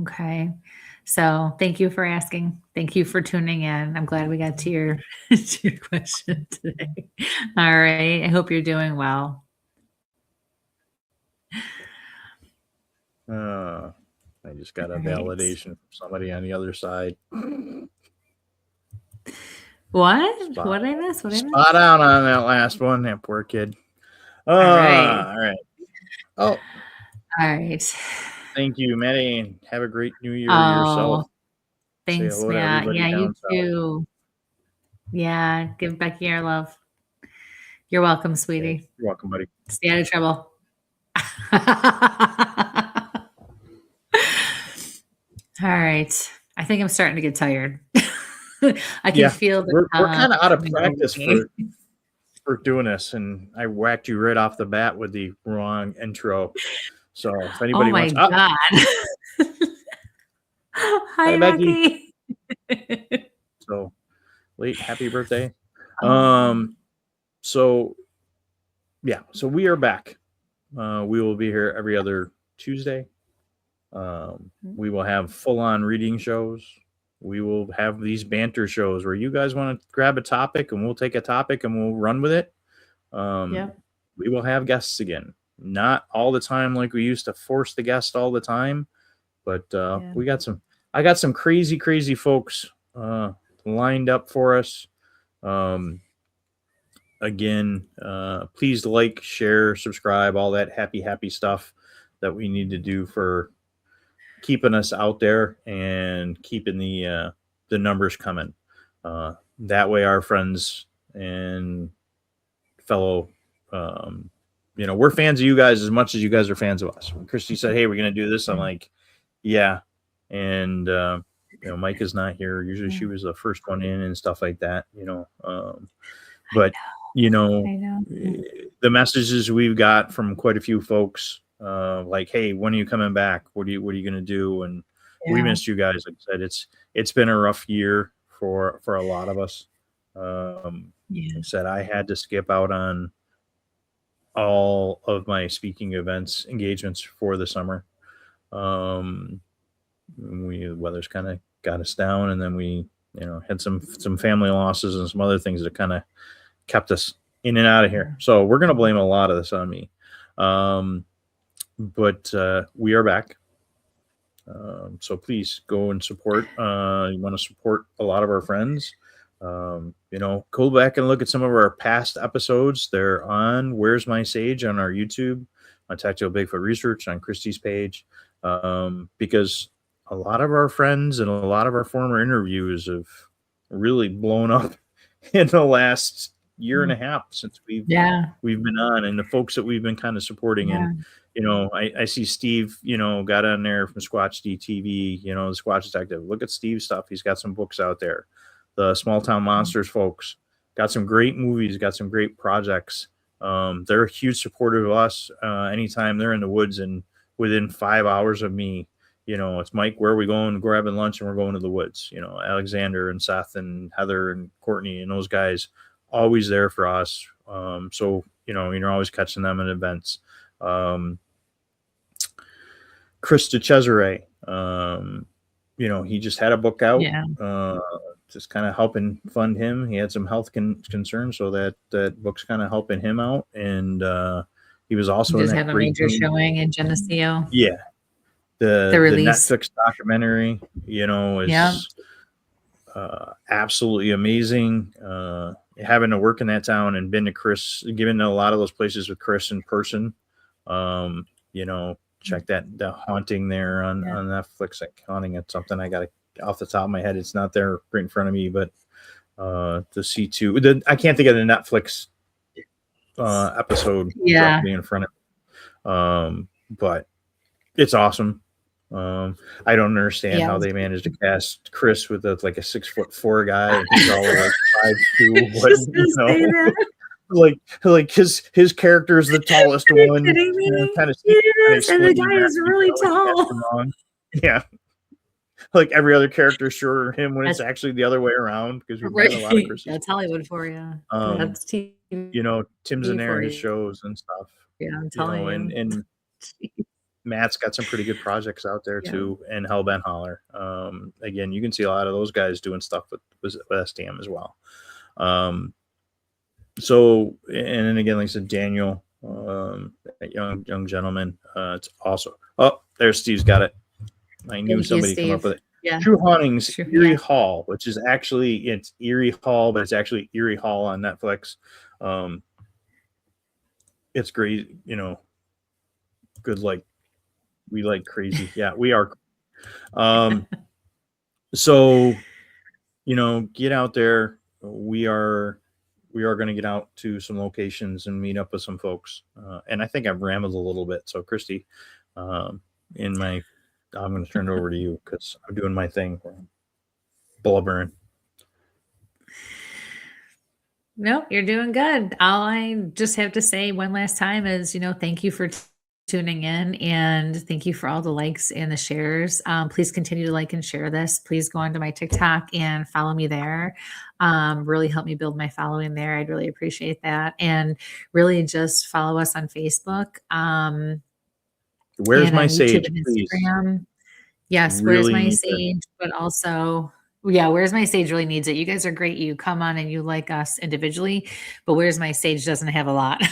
Okay. So thank you for asking. Thank you for tuning in. I'm glad we got to your question today. All right. I hope you're doing well. I just got a validation from somebody on the other side. What? What did I miss? Spot out on that last one. That poor kid. All right. All right. Oh. All right. Thank you, Maddie. Have a great new year yourself. Thanks, Matt. Yeah, you too. Yeah, give Becky our love. You're welcome, sweetie. Okay. You're welcome, buddy. Stay out of trouble. All right. I think I'm starting to get tired. I can feel that we're kind of out of practice for doing this, and I whacked you right off the bat with the wrong intro. So if anybody Oh my wants, God. Hi, Becky. Becky. So late happy birthday. Oh. So yeah, so we are back. We will be here every other Tuesday. We will have full-on reading shows. We will have these banter shows where you guys want to grab a topic and we'll take a topic and we'll run with it. Yep. We will have guests again. Not all the time like we used to force the guest all the time, but we got some. I got some crazy folks lined up for us. Again, please like, share, subscribe, all that happy stuff that we need to do for keeping us out there and keeping the numbers coming. That way our friends and fellow, we're fans of you guys as much as you guys are fans of us. When Christy said, hey, we're going to do this, I'm like, yeah. And, Mike is not here. Usually she was the first one in and stuff like that, but I know. the messages we've got from quite a few folks, like, hey, when are you coming back? What are you going to do? And we missed you guys. Like I said, it's been a rough year for a lot of us. Like I said, I had to skip out on all of my speaking events engagements for the summer. The weather's kind of got us down, and then we had some family losses and some other things that kind of kept us in and out of here. So we're going to blame a lot of this on me. But we are back. So please go and support. You want to support a lot of our friends. Go back and look at some of our past episodes. They're on Where's My Sage on our YouTube, on Tactical Bigfoot Research, on Christie's page, because a lot of our friends and a lot of our former interviews have really blown up in the last year and a half since we've been on, and the folks that we've been kind of supporting. And I see Steve got on there from Squatch DTV, the Squatch Detective. Look at Steve's stuff. He's got some books out there. The Small Town Monsters folks got some great movies, got some great projects. They're a huge supporter of us. Anytime they're in the woods and within 5 hours of me, it's Mike, where are we going? Grabbing lunch, and we're going to the woods. Alexander and Seth and Heather and Courtney and those guys always there for us. So you're always catching them at events. Chris DeCesare, he just had a book out, just kind of helping fund him. He had some health concerns, so that book's kind of helping him out. And he was also just had a major showing in Geneseo. Yeah. The Netflix documentary, is absolutely amazing. Having to work in that town and been to Chris, given to a lot of those places with Chris in person, check the Haunting there on Netflix. Like Haunting, it's something I got off the top of my head. It's not there right in front of me, but the C2, I can't think of the Netflix episode directly in front of me. But it's awesome. I don't understand how they managed to cast Chris with a 6'4" guy. He's all like 5'2", but like his character is the tallest one. Kind of and the guy is really tall. Yeah, like every other character is shorter than him when it's actually the other way around, because we've got a lot of Chris's. That's Hollywood for you. That's TV. Tim's in there, his shows and stuff. Yeah, I'm telling you. And Matt's got some pretty good projects out there too, and Hellbent Holler. Again, you can see a lot of those guys doing stuff with STM as well. So, and then again, like I said, Daniel, that young gentleman, it's awesome. Oh, there's Steve's got it. I knew somebody come up with it. Yeah. True Hauntings, Eerie Hall, which is it's Eerie Hall, but it's actually Eerie Hall on Netflix. It's great, good, we like crazy. Yeah, we are. So, get out there. We are going to get out to some locations and meet up with some folks. And I think I've rambled a little bit. So Christy, I'm going to turn it over to you because I'm doing my thing. Blubbering. No, you're doing good. All I just have to say one last time is, thank you for tuning in and thank you for all the likes and the shares. Please continue to like and share this. Please go onto my TikTok and follow me there. Really help me build my following there. I'd really appreciate that. And really just follow us on Facebook. Where's And my on sage, YouTube and please? Instagram. Yes, Where's Really My need to- Sage, but also, yeah, Where's My Sage really needs it. You guys are great. You come on and you like us individually, but Where's My Sage doesn't have a lot.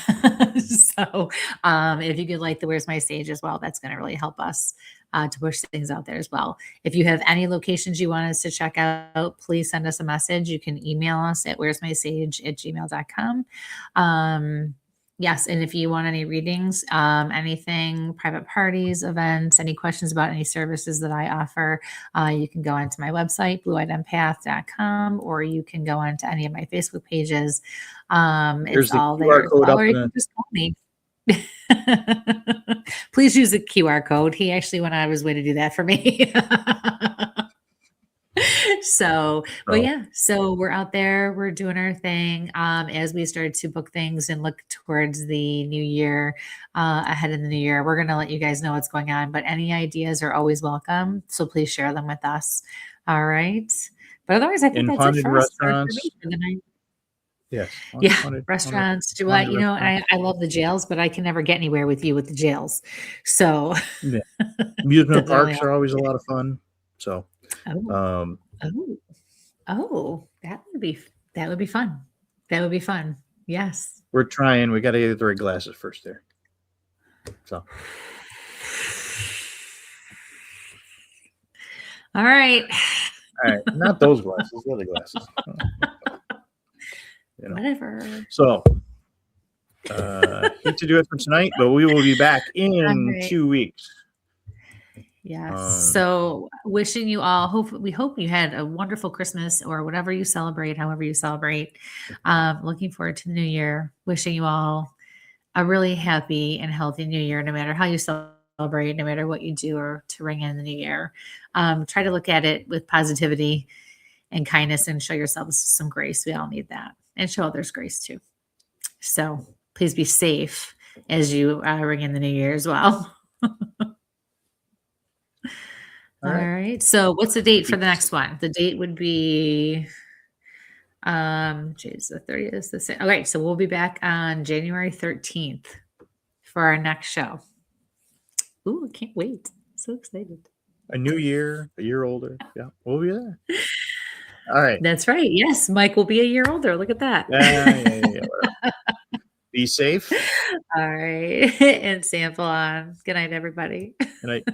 So if you could like the Where's My Sage as well, that's going to really help us to push things out there as well. If you have any locations you want us to check out, please send us a message. You can email us at where'smysage@gmail.com. Yes, and if you want any readings, anything, private parties, events, any questions about any services that I offer, you can go onto my website, blueeyedempath.com, or you can go onto any of my Facebook pages. There's It's the all QR there as code well, up or in you the- can just call me. Please use the QR code. He actually went out of his way to do that for me. So, but Oh. yeah, so we're out there, we're doing our thing. As we start to book things and look towards the new year, ahead of the new year, we're going to let you guys know what's going on, but any ideas are always welcome. So please share them with us. All right. But otherwise, I think In that's it haunted for us. For restaurants. me for the night. Yes. Yeah, Haunted- restaurants. Do haunted I, you know, restaurants. I love the jails, but I can never get anywhere with you with the jails. So Amusement That's really parks are always a lot of fun. So, oh, that would be fun. That would be fun. Yes. we're trying. We got to get the right glasses first there. So, All right. all right, not those glasses, the other glasses. You know. Whatever. So, hate to do it for tonight, but we will be back in right. 2 weeks. Yes. So wishing you all we hope you had a wonderful Christmas or whatever you celebrate, however you celebrate. Looking forward to the new year. Wishing you all a really happy and healthy new year, no matter how you celebrate, no matter what you do or to ring in the new year. Try to look at it with positivity and kindness and show yourselves some grace. We all need that, and show others grace too. So please be safe as you ring in the new year as well. All right. So what's the date for the next one? The date would be the 30th. Okay, so we'll be back on January 13th for our next show. Ooh, I can't wait. So excited. A new year, a year older. Yeah, we'll be there. All right. That's right. Yes, Mike will be a year older. Look at that. Yeah, whatever. Be safe. All right. And sample on. Good night, everybody. Good night.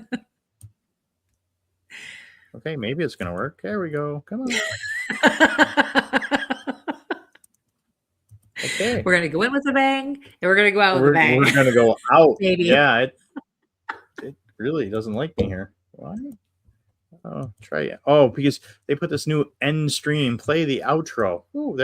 Okay, maybe it's gonna work. There we go. Come on. Okay. We're gonna go in with a bang, and we're gonna go out with a bang. We're gonna go out. Maybe. Yeah, it really doesn't like me here. Why? Oh, try it. Oh, because they put this new end stream. Play the outro. Ooh,